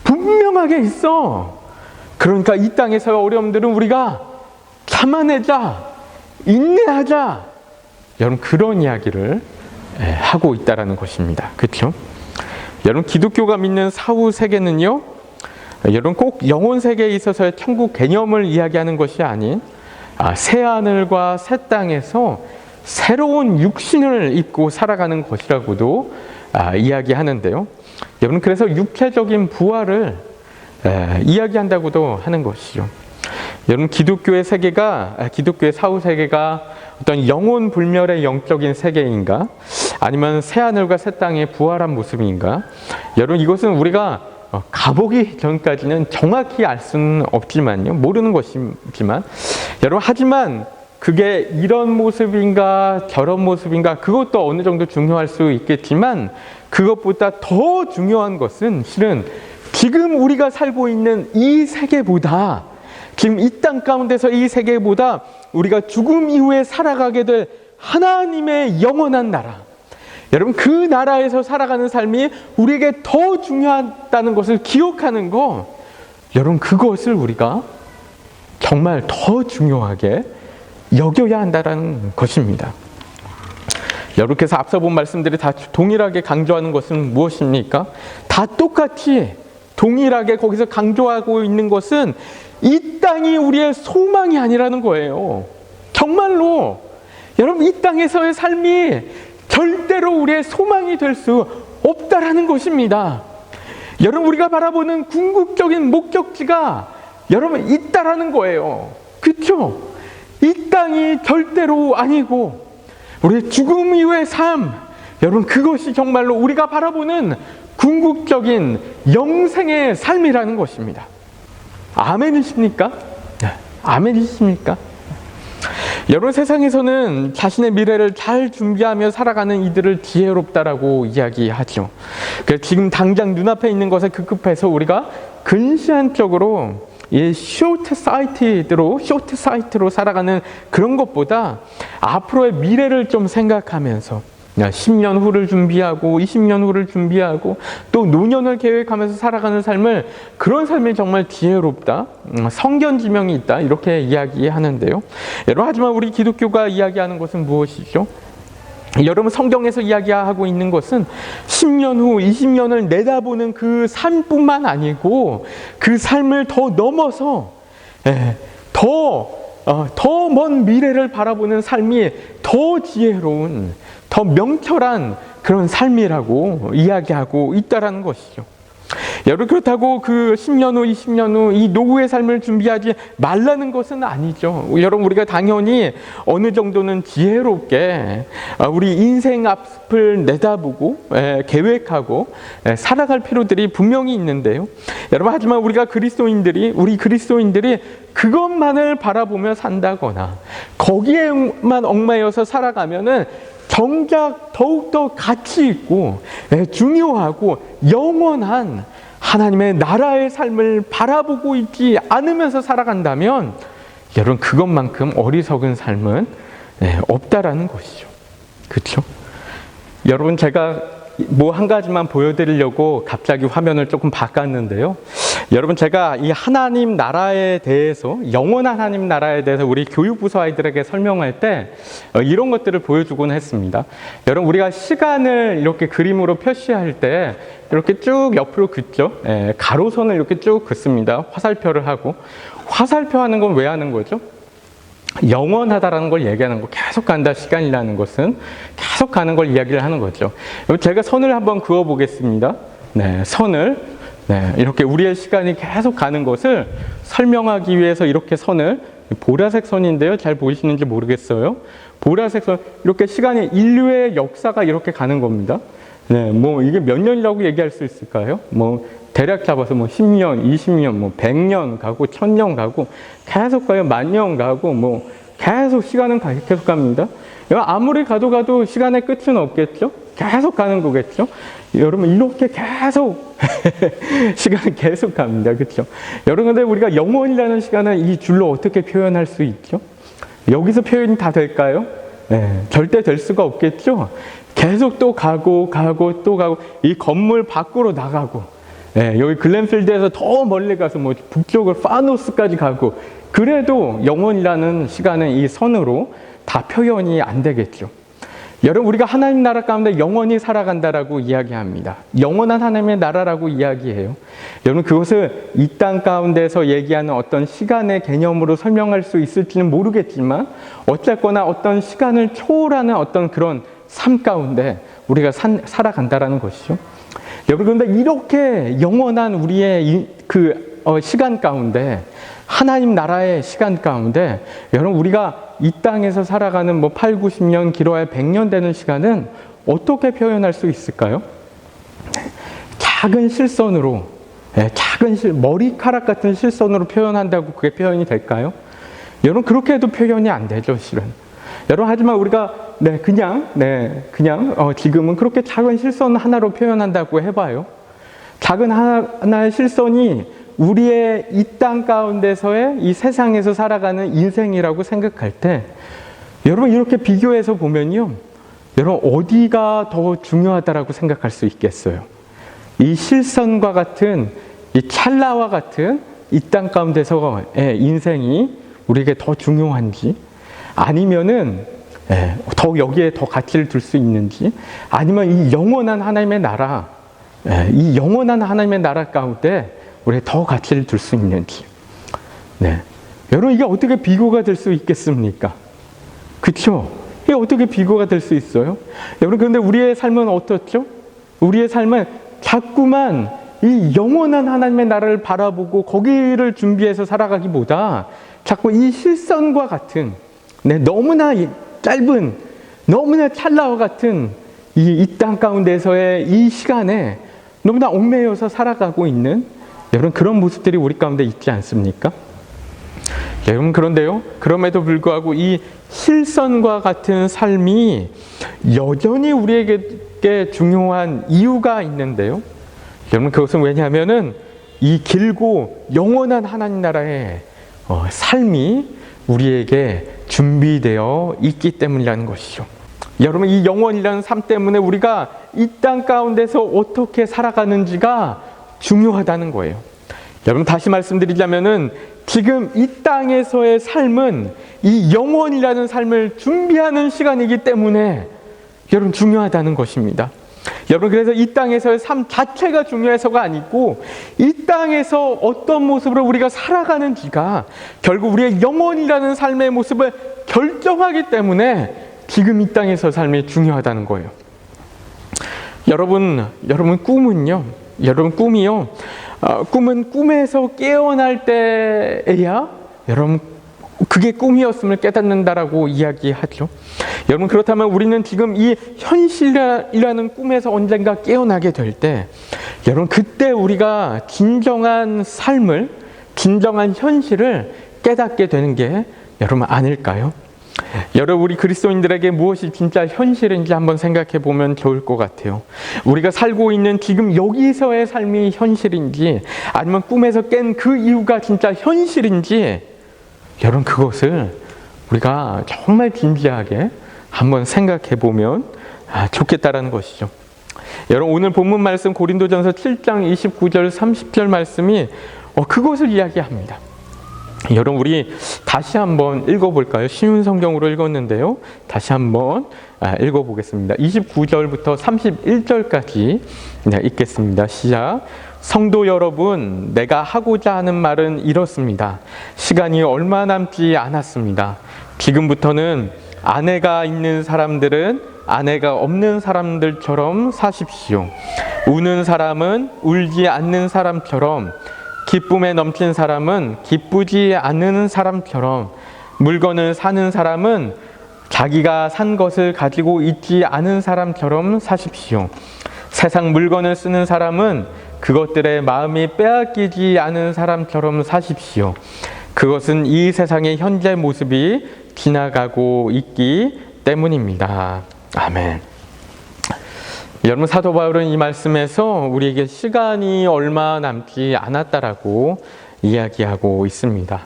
분명하게 있어. 그러니까 이 땅에서의 어려움들은 우리가 참아내자, 인내하자. 여러분 그런 이야기를 하고 있다라는 것입니다. 그렇죠? 여러분 기독교가 믿는 사후 세계는요, 여러분 꼭 영혼 세계에 있어서의 천국 개념을 이야기하는 것이 아닌 새 하늘과 새 땅에서 새로운 육신을 입고 살아가는 것이라고도 이야기하는데요. 여러분 그래서 육체적인 부활을 이야기한다고도 하는 것이죠. 여러분 기독교의 세계가 기독교의 사후 세계가 어떤 영혼 불멸의 영적인 세계인가, 아니면 새 하늘과 새 땅의 부활한 모습인가? 여러분 이것은 우리가 가보기 전까지는 정확히 알 수는 없지만요, 모르는 것이지만, 여러분 하지만 그게 이런 모습인가 저런 모습인가 그것도 어느 정도 중요할 수 있겠지만, 그것보다 더 중요한 것은 실은 지금 우리가 살고 있는 이 세계보다, 지금 이 땅 가운데서 이 세계보다 우리가 죽음 이후에 살아가게 될 하나님의 영원한 나라, 여러분 그 나라에서 살아가는 삶이 우리에게 더 중요하다는 것을 기억하는 것, 여러분 그것을 우리가 정말 더 중요하게 여겨야 한다는 것입니다. 여러분께서 앞서 본 말씀들이 다 동일하게 강조하는 것은 무엇입니까? 다 똑같이 동일하게 거기서 강조하고 있는 것은 이 땅이 우리의 소망이 아니라는 거예요. 정말로 여러분 이 땅에서의 삶이 절대로 우리의 소망이 될 수 없다라는 것입니다. 여러분 우리가 바라보는 궁극적인 목적지가 여러분 있다라는 거예요. 그렇죠? 이 땅이 절대로 아니고 우리의 죽음 이후의 삶, 여러분 그것이 정말로 우리가 바라보는 궁극적인 영생의 삶이라는 것입니다. 아멘이십니까? 아멘이십니까? 여러분 세상에서는 자신의 미래를 잘 준비하며 살아가는 이들을 지혜롭다라고 이야기하죠. 그래서 지금 당장 눈앞에 있는 것에 급급해서 우리가 근시안적으로 이 쇼트 사이트로 살아가는 그런 것보다 앞으로의 미래를 좀 생각하면서 10년 후를 준비하고 20년 후를 준비하고 또 노년을 계획하면서 살아가는 삶을, 그런 삶이 정말 지혜롭다, 성견지명이 있다, 이렇게 이야기하는데요. 여러분 하지만 우리 기독교가 이야기하는 것은 무엇이죠? 여러분 성경에서 이야기하고 있는 것은 10년 후 20년을 내다보는 그 삶뿐만 아니고 그 삶을 더 넘어서 더 먼 미래를 바라보는 삶이 더 지혜로운, 더 명철한 그런 삶이라고 이야기하고 있다라는 것이죠. 여러분 그렇다고 그 10년 후 20년 후 이 노후의 삶을 준비하지 말라는 것은 아니죠. 여러분 우리가 당연히 어느 정도는 지혜롭게 우리 인생 앞을 내다보고 계획하고 살아갈 필요들이 분명히 있는데요. 여러분 하지만 우리 그리스도인들이 그것만을 바라보며 산다거나 거기에만 얽매여서 살아가면은 정작 더욱더 가치 있고 중요하고 영원한 하나님의 나라의 삶을 바라보고 있지 않으면서 살아간다면 여러분 그것만큼 어리석은 삶은 없다라는 것이죠. 그렇죠? 여러분 제가 뭐 한 가지만 보여드리려고 갑자기 화면을 조금 바꿨는데요. 여러분 제가 이 하나님 나라에 대해서, 영원한 하나님 나라에 대해서 우리 교육부서 아이들에게 설명할 때 이런 것들을 보여주곤 했습니다. 여러분 우리가 시간을 이렇게 그림으로 표시할 때 이렇게 쭉 옆으로 긋죠. 가로선을 이렇게 쭉 긋습니다. 화살표를 하고. 화살표 하는 건 왜 하는 거죠? 영원하다라는 걸 얘기하는 거, 계속 간다, 시간이라는 것은 계속 가는 걸 이야기를 하는 거죠. 제가 선을 한번 그어 보겠습니다. 선을 이렇게 우리의 시간이 계속 가는 것을 설명하기 위해서 이렇게 선을, 보라색 선인데요, 잘 보이시는지 모르겠어요. 보라색 선, 이렇게 시간이, 인류의 역사가 이렇게 가는 겁니다. 뭐 이게 몇 년이라고 얘기할 수 있을까요? 뭐 대략 잡아서 뭐 10년, 20년, 뭐 100년 가고 1000년 가고 계속 가요. 10,000년 가고 뭐 계속 시간은 계속 갑니다. 아무리 가도 시간의 끝은 없겠죠? 계속 가는 거겠죠? 여러분 이렇게 계속 시간은 계속 갑니다. 그렇죠? 여러분 근데 우리가 영원이라는 시간을 이 줄로 어떻게 표현할 수 있죠? 여기서 표현이 다 될까요? 절대 될 수가 없겠죠. 계속 또 가고 또 가고 이 건물 밖으로 나가고 여기 글렌필드에서 더 멀리 가서 뭐 북쪽을 파노스까지 가고 그래도 영원이라는 시간은 이 선으로 다 표현이 안 되겠죠. 여러분 우리가 하나님 나라 가운데 영원히 살아간다라고 이야기합니다. 영원한 하나님의 나라라고 이야기해요. 여러분 그것을 이 땅 가운데서 얘기하는 어떤 시간의 개념으로 설명할 수 있을지는 모르겠지만 어쨌거나 어떤 시간을 초월하는 어떤 그런 삶 가운데 우리가 살아간다라는 것이죠. 여러분 그런데 이렇게 영원한 우리의 시간 가운데 하나님 나라의 시간 가운데 여러분 우리가 이 땅에서 살아가는 8, 90년 길어야 100년 되는 시간은 어떻게 표현할 수 있을까요? 작은 실선으로 머리카락 같은 실선으로 표현한다고 그게 표현이 될까요? 여러분 그렇게 해도 표현이 안 되죠 실은. 여러분 하지만 우리가 그냥 지금은 그렇게 작은 실선 하나로 표현한다고 해봐요. 작은 하나의 실선이 우리의 이 땅 가운데서의 이 세상에서 살아가는 인생이라고 생각할 때 여러분 이렇게 비교해서 보면요. 여러분 어디가 더 중요하다라고 생각할 수 있겠어요? 이 실선과 같은 이 찰나와 같은 이 땅 가운데서의 인생이 우리에게 더 중요한지 아니면은 더 여기에 더 가치를 둘 수 있는지 아니면 이 영원한 하나님의 나라 이 영원한 하나님의 나라 가운데 우리가 더 가치를 둘 수 있는지. 여러분 이게 어떻게 비교가 될 수 있겠습니까? 그렇죠? 이게 어떻게 비교가 될 수 있어요? 여러분 그런데 우리의 삶은 어떻죠? 우리의 삶은 자꾸만 이 영원한 하나님의 나라를 바라보고 거기를 준비해서 살아가기보다 자꾸 이 실선과 같은 너무나 짧은 너무나 찰나와 같은 이 땅 가운데서의 이 시간에 너무나 얽매여서 살아가고 있는 여러분 그런 모습들이 우리 가운데 있지 않습니까? 여러분 그런데요. 그럼에도 불구하고 이 실선과 같은 삶이 여전히 우리에게 중요한 이유가 있는데요. 여러분 그것은 왜냐하면은 이 길고 영원한 하나님 나라의 삶이 우리에게 준비되어 있기 때문이라는 것이죠. 여러분 이 영원이라는 삶 때문에 우리가 이 땅 가운데서 어떻게 살아가는지가 중요하다는 거예요. 여러분 다시 말씀드리자면은 지금 이 땅에서의 삶은 이 영원이라는 삶을 준비하는 시간이기 때문에 여러분 중요하다는 것입니다. 여러분 그래서 이 땅에서의 삶 자체가 중요해서가 아니고 이 땅에서 어떤 모습으로 우리가 살아가는지가 결국 우리의 영원이라는 삶의 모습을 결정하기 때문에 지금 이 땅에서 삶이 중요하다는 거예요. 여러분 꿈은요. 여러분 꿈이요. 꿈은 꿈에서 깨어날 때에야 여러분 그게 꿈이었음을 깨닫는다라고 이야기하죠. 여러분 그렇다면 우리는 지금 이 현실이라는 꿈에서 언젠가 깨어나게 될 때 여러분 그때 우리가 진정한 삶을 진정한 현실을 깨닫게 되는 게 여러분 아닐까요? 여러분 우리 그리스도인들에게 무엇이 진짜 현실인지 한번 생각해 보면 좋을 것 같아요. 우리가 살고 있는 지금 여기서의 삶이 현실인지 아니면 꿈에서 깬 그 이유가 진짜 현실인지 여러분 그것을 우리가 정말 진지하게 한번 생각해 보면 좋겠다라는 것이죠. 여러분 오늘 본문 말씀 고린도전서 7장 29절 30절 말씀이 그것을 이야기합니다. 여러분 우리 다시 한번 읽어볼까요? 쉬운 성경으로 읽었는데요. 다시 한번 읽어보겠습니다. 29절부터 31절까지 읽겠습니다. 시작. 성도 여러분, 내가 하고자 하는 말은 이렇습니다. 시간이 얼마 남지 않았습니다. 지금부터는 아내가 있는 사람들은 아내가 없는 사람들처럼 사십시오. 우는 사람은 울지 않는 사람처럼, 기쁨에 넘친 사람은 기쁘지 않는 사람처럼, 물건을 사는 사람은 자기가 산 것을 가지고 있지 않은 사람처럼 사십시오. 세상 물건을 쓰는 사람은 그것들의 마음이 빼앗기지 않은 사람처럼 사십시오. 그것은 이 세상의 현재 모습이 지나가고 있기 때문입니다. 아멘. 여러분 사도 바울은 이 말씀에서 우리에게 시간이 얼마 남지 않았다라고 이야기하고 있습니다.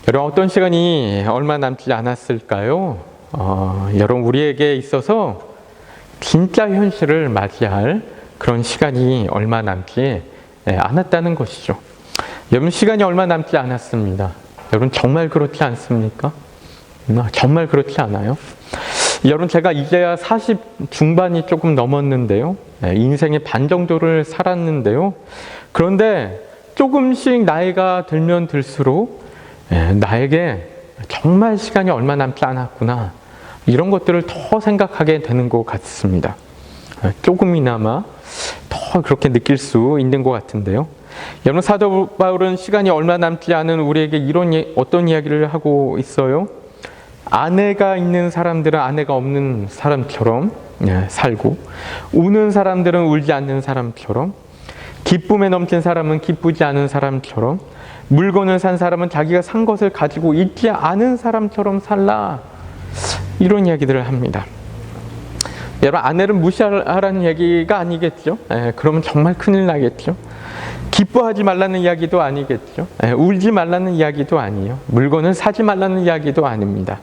여러분 어떤 시간이 얼마 남지 않았을까요? 여러분 우리에게 있어서 진짜 현실을 맞이할 그런 시간이 얼마 남지 않았다는 것이죠. 여러분 시간이 얼마 남지 않았습니다. 여러분 정말 그렇지 않습니까? 정말 그렇지 않아요? 여러분 제가 이제야 40 중반이 조금 넘었는데요. 인생의 반 정도를 살았는데요. 그런데 조금씩 나이가 들면 들수록 나에게 정말 시간이 얼마 남지 않았구나, 이런 것들을 더 생각하게 되는 것 같습니다. 조금이나마 더 그렇게 느낄 수 있는 것 같은데요. 여러분 사도 바울은 시간이 얼마 남지 않은 우리에게 어떤 이야기를 하고 있어요? 아내가 있는 사람들은 아내가 없는 사람처럼 살고, 우는 사람들은 울지 않는 사람처럼, 기쁨에 넘친 사람은 기쁘지 않은 사람처럼, 물건을 산 사람은 자기가 산 것을 가지고 있지 않은 사람처럼 살라, 이런 이야기들을 합니다. 여러분 아내를 무시하라는 얘기가 아니겠죠? 그러면 정말 큰일 나겠죠? 기뻐하지 말라는 이야기도 아니겠죠? 울지 말라는 이야기도 아니에요. 물건을 사지 말라는 이야기도 아닙니다.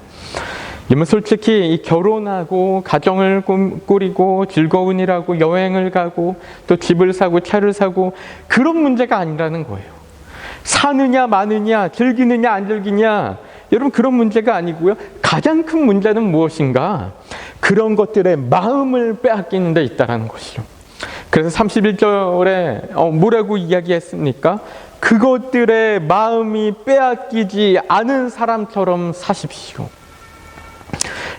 여러분 솔직히 이 결혼하고 가정을 꾸리고 즐거운 일하고 여행을 가고 또 집을 사고 차를 사고 그런 문제가 아니라는 거예요. 사느냐 마느냐 즐기느냐 안 즐기냐, 여러분 그런 문제가 아니고요. 가장 큰 문제는 무엇인가? 그런 것들의 마음을 빼앗기는 데 있다는 것이죠. 그래서 31절에 뭐라고 이야기했습니까? 그것들의 마음이 빼앗기지 않은 사람처럼 사십시오.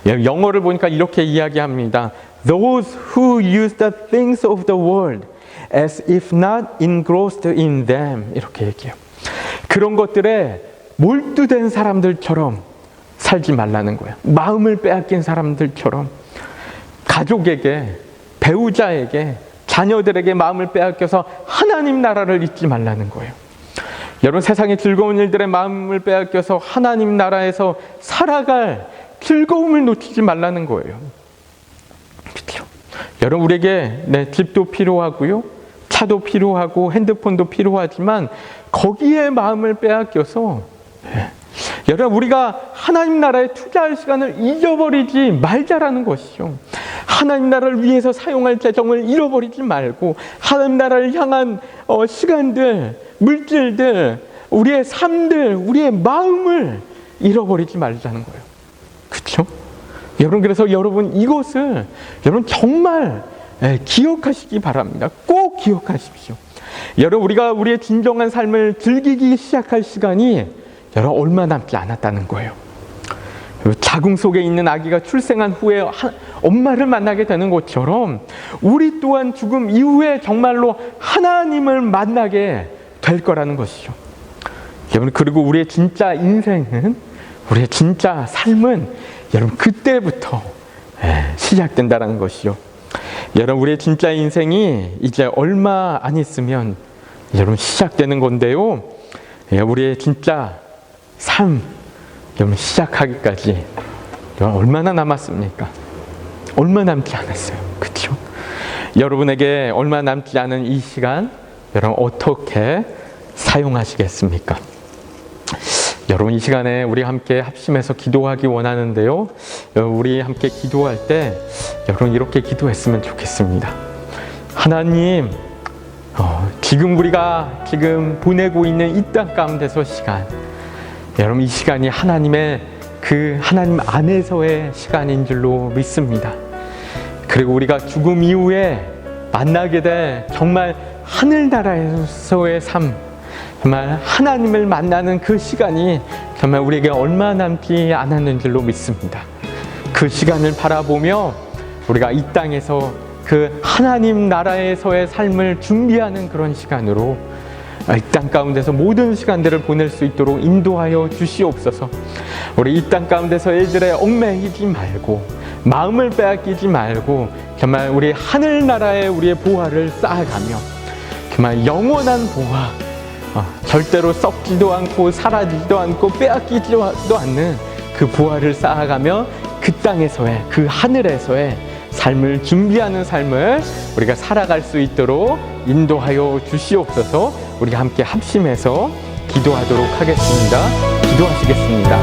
영어를 보니까 이렇게 이야기합니다. Those who use the things of the world as if not engrossed in them, 이렇게 얘기해요. 그런 것들에 몰두된 사람들처럼 살지 말라는 거예요. 마음을 빼앗긴 사람들처럼 가족에게, 배우자에게, 자녀들에게 마음을 빼앗겨서 하나님 나라를 잊지 말라는 거예요. 여러분 세상의 즐거운 일들의 마음을 빼앗겨서 하나님 나라에서 살아갈 즐거움을 놓치지 말라는 거예요. 그렇죠? 여러분 우리에게 집도 필요하고요, 차도 필요하고 핸드폰도 필요하지만 거기에 마음을 빼앗겨서 여러분 우리가 하나님 나라에 투자할 시간을 잊어버리지 말자라는 것이죠. 하나님 나라를 위해서 사용할 재정을 잃어버리지 말고 하나님 나라를 향한 시간들, 물질들, 우리의 삶들, 우리의 마음을 잃어버리지 말자는 거예요. 그렇죠? 여러분 그래서 여러분 이것을 여러분 정말 기억하시기 바랍니다. 꼭 기억하십시오. 여러분 우리가 우리의 진정한 삶을 즐기기 시작할 시간이 여러분 얼마 남지 않았다는 거예요. 자궁 속에 있는 아기가 출생한 후에 엄마를 만나게 되는 것처럼 우리 또한 죽음 이후에 정말로 하나님을 만나게 될 거라는 것이죠. 여러분 그리고 우리의 진짜 인생은, 우리의 진짜 삶은 여러분 그때부터 시작된다는 것이죠. 여러분 우리의 진짜 인생이 이제 얼마 안 있으면 여러분 시작되는 건데요. 우리의 진짜 삶 여러분 시작하기까지 여러분 얼마나 남았습니까? 얼마 남지 않았어요. 그렇죠? 여러분에게 얼마 남지 않은 이 시간 여러분 어떻게 사용하시겠습니까? 여러분 이 시간에 우리 함께 합심해서 기도하기 원하는데요. 우리 함께 기도할 때 여러분 이렇게 기도했으면 좋겠습니다. 하나님, 지금 우리가 보내고 있는 이 땅 가운데서 시간, 여러분 이 시간이 하나님의 그 하나님 안에서의 시간인 줄로 믿습니다. 그리고 우리가 죽음 이후에 만나게 될 정말 하늘나라에서의 삶, 정말 하나님을 만나는 그 시간이 정말 우리에게 얼마 남지 않았는 줄로 믿습니다. 그 시간을 바라보며 우리가 이 땅에서 그 하나님 나라에서의 삶을 준비하는 그런 시간으로 이 땅 가운데서 모든 시간들을 보낼 수 있도록 인도하여 주시옵소서. 우리 이 땅 가운데서 일들에 얽매이지 말고 마음을 빼앗기지 말고 정말 우리 하늘나라의 우리의 보화를 쌓아가며 정말 영원한 보화, 절대로 썩지도 않고 사라지지도 않고 빼앗기지도 않는 그 보화를 쌓아가며 그 땅에서의 그 하늘에서의 삶을 준비하는 삶을 우리가 살아갈 수 있도록 인도하여 주시옵소서. 우리가 함께 합심해서 기도하도록 하겠습니다. 기도하시겠습니다.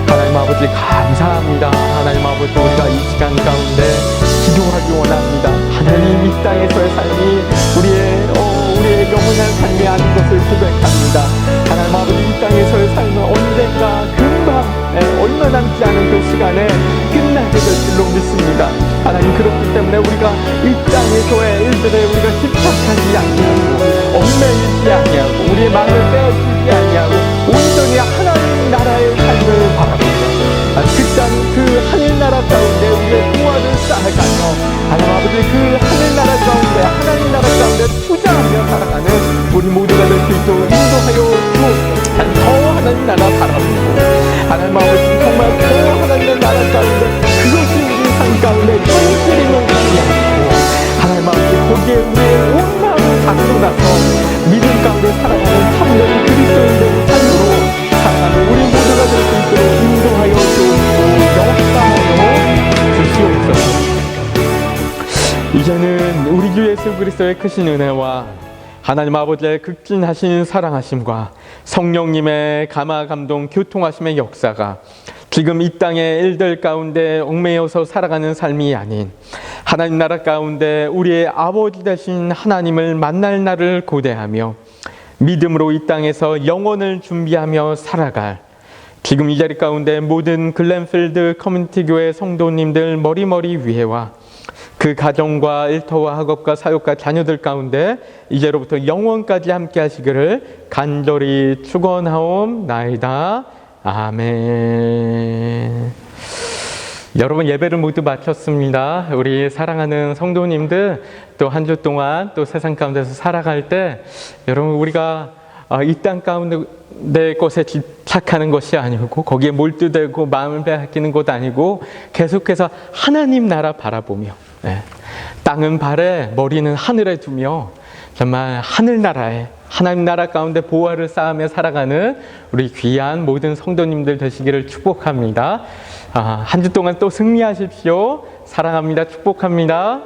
하나님 아버지 감사합니다. 하나님 아버지 우리가 이 시간 가운데 기도하기 원합니다. 하나님 이 땅에서의 삶이 우리의 영원한 삶이 아닌 것을 고백합니다. 하나님 아버지 이 땅에서의 삶은 언젠가 금방 얼마 남지 않은 그 시간에 끝나게 될 줄로 믿습니다. 하나님 그렇기 때문에 우리가 이 땅에서의 일들에 우리가 집착하지 아니하고 얽매이지 아니하고 우리의 마음을 빼앗기지 아니하고 온전히 하나님 나라의 삶을 바랍니다. 그 하늘나라 가운데 우리의 부활을 쌓아가며 하나님 아버지 그 하늘나라 가운데 하나님 나라 가운데 투자하며 살아가는 우리 모두가 될 수 있도록 인도하여 주옵소서. 더 하나님 나라 바라보고 하나님 아버지 정말 더 하나님의 나라 가운데 그것이 우리 삶 가운데 현실임을 이해하고 하나님 아버지 거기에 우리의 온 마음을 담고 나서 믿음 가운데 살아가는 참된 그리스도인들의 삶으로 살아가는 우리 모두가 될 수 있도록 인도하여 주옵소서. 역사하여 주시옵소서. 이제는 우리 주 예수 그리스도의 크신 은혜와 하나님 아버지의 극진하신 사랑하심과 성령님의 감화 감동 교통하심의 역사가 지금 이 땅의 일들 가운데 얽매여서 살아가는 삶이 아닌 하나님 나라 가운데 우리의 아버지 되신 하나님을 만날 날을 고대하며 믿음으로 이 땅에서 영혼을 준비하며 살아갈 지금 이 자리 가운데 모든 글렌필드 커뮤니티 교회 성도님들 머리머리 위에와 그 가정과 일터와 학업과 사역과 자녀들 가운데 이제로부터 영원까지 함께 하시기를 간절히 축원하옵나이다. 아멘. 여러분 예배를 모두 마쳤습니다. 우리 사랑하는 성도님들 또 한 주 동안 또 세상 가운데서 살아갈 때 여러분 우리가 이 땅 가운데 내 것에 집착하는 것이 아니고 거기에 몰두되고 마음을 빼앗기는 것 아니고 계속해서 하나님 나라 바라보며 땅은 발에 머리는 하늘에 두며 정말 하늘나라에 하나님 나라 가운데 보화를 쌓으며 살아가는 우리 귀한 모든 성도님들 되시기를 축복합니다. 한 주 동안 또 승리하십시오. 사랑합니다. 축복합니다.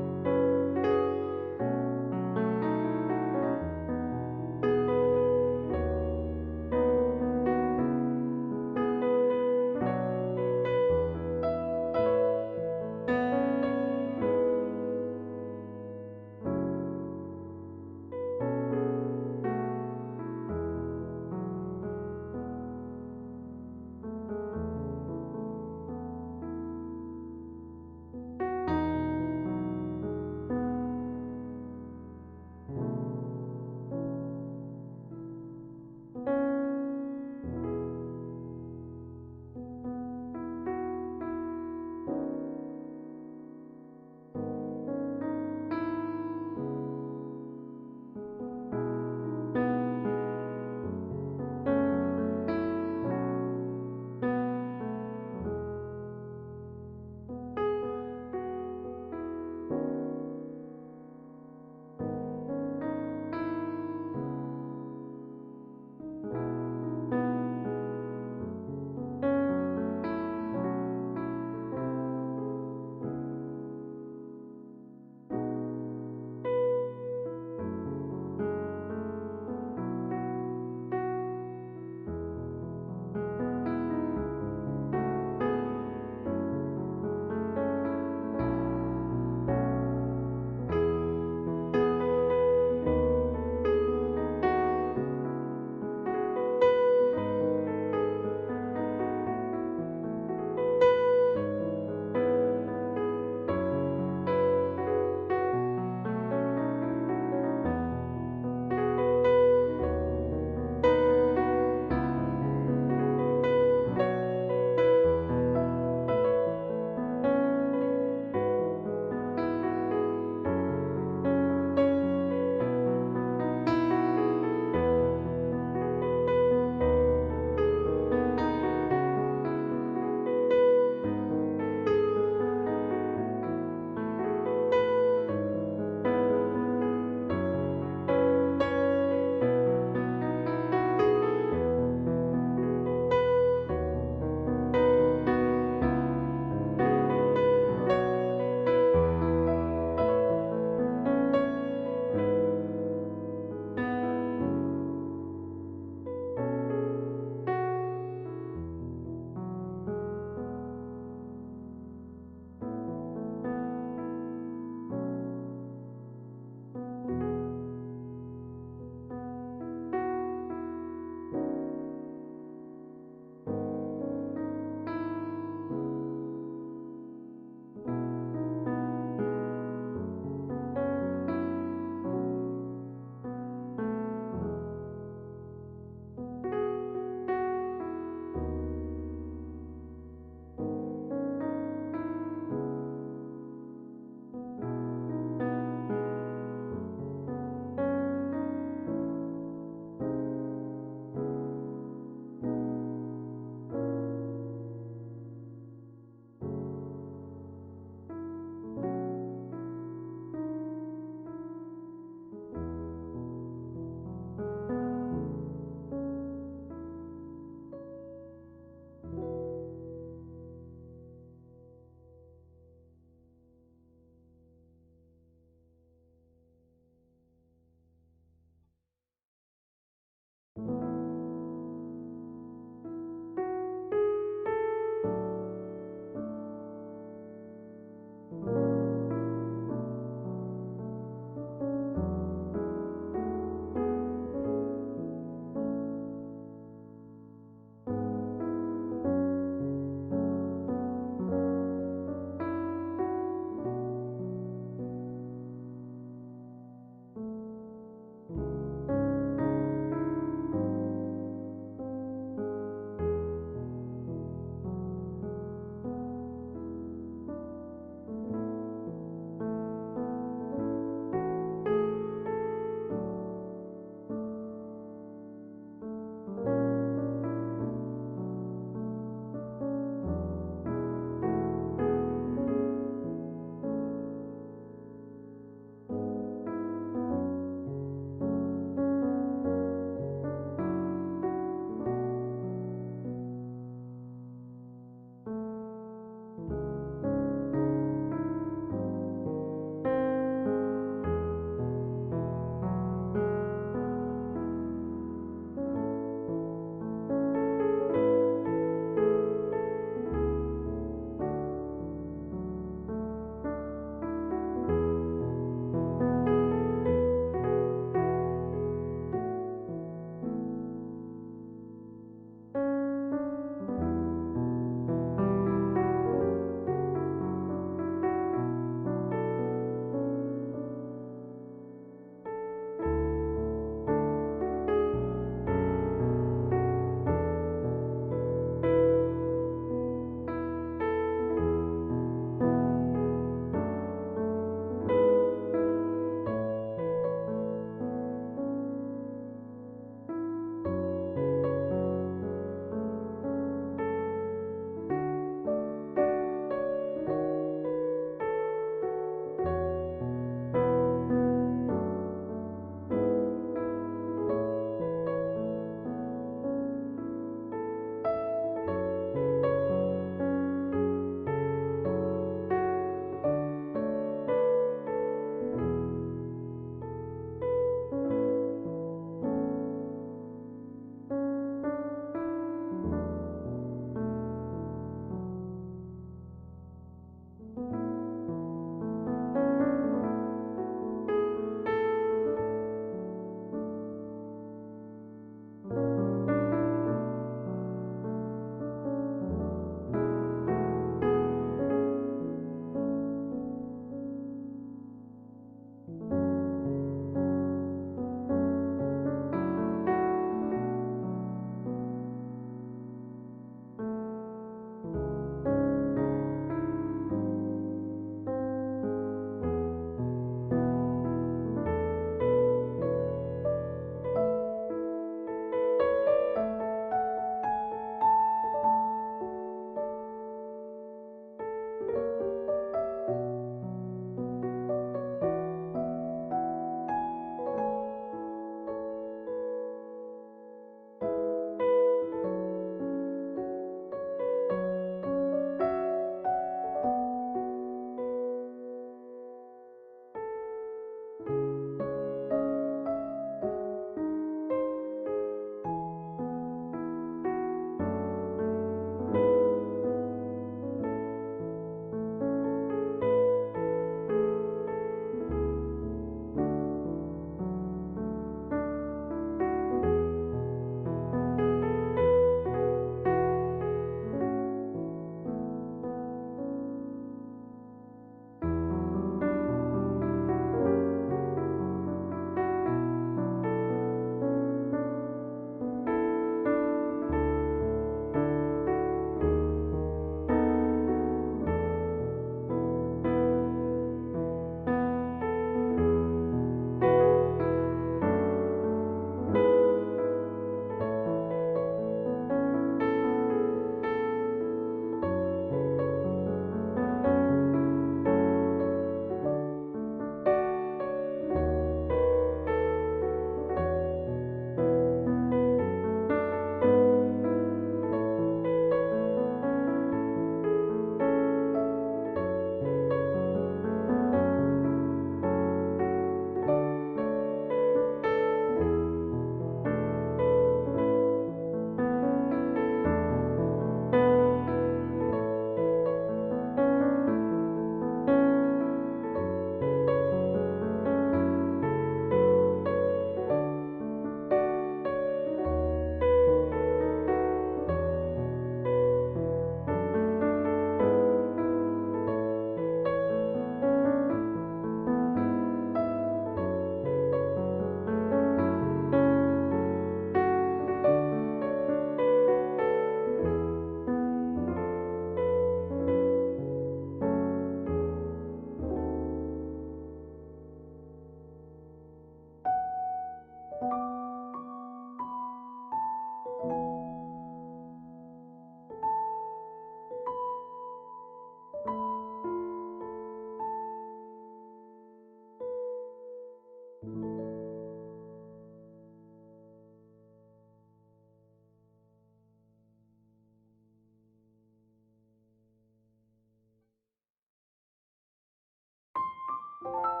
you.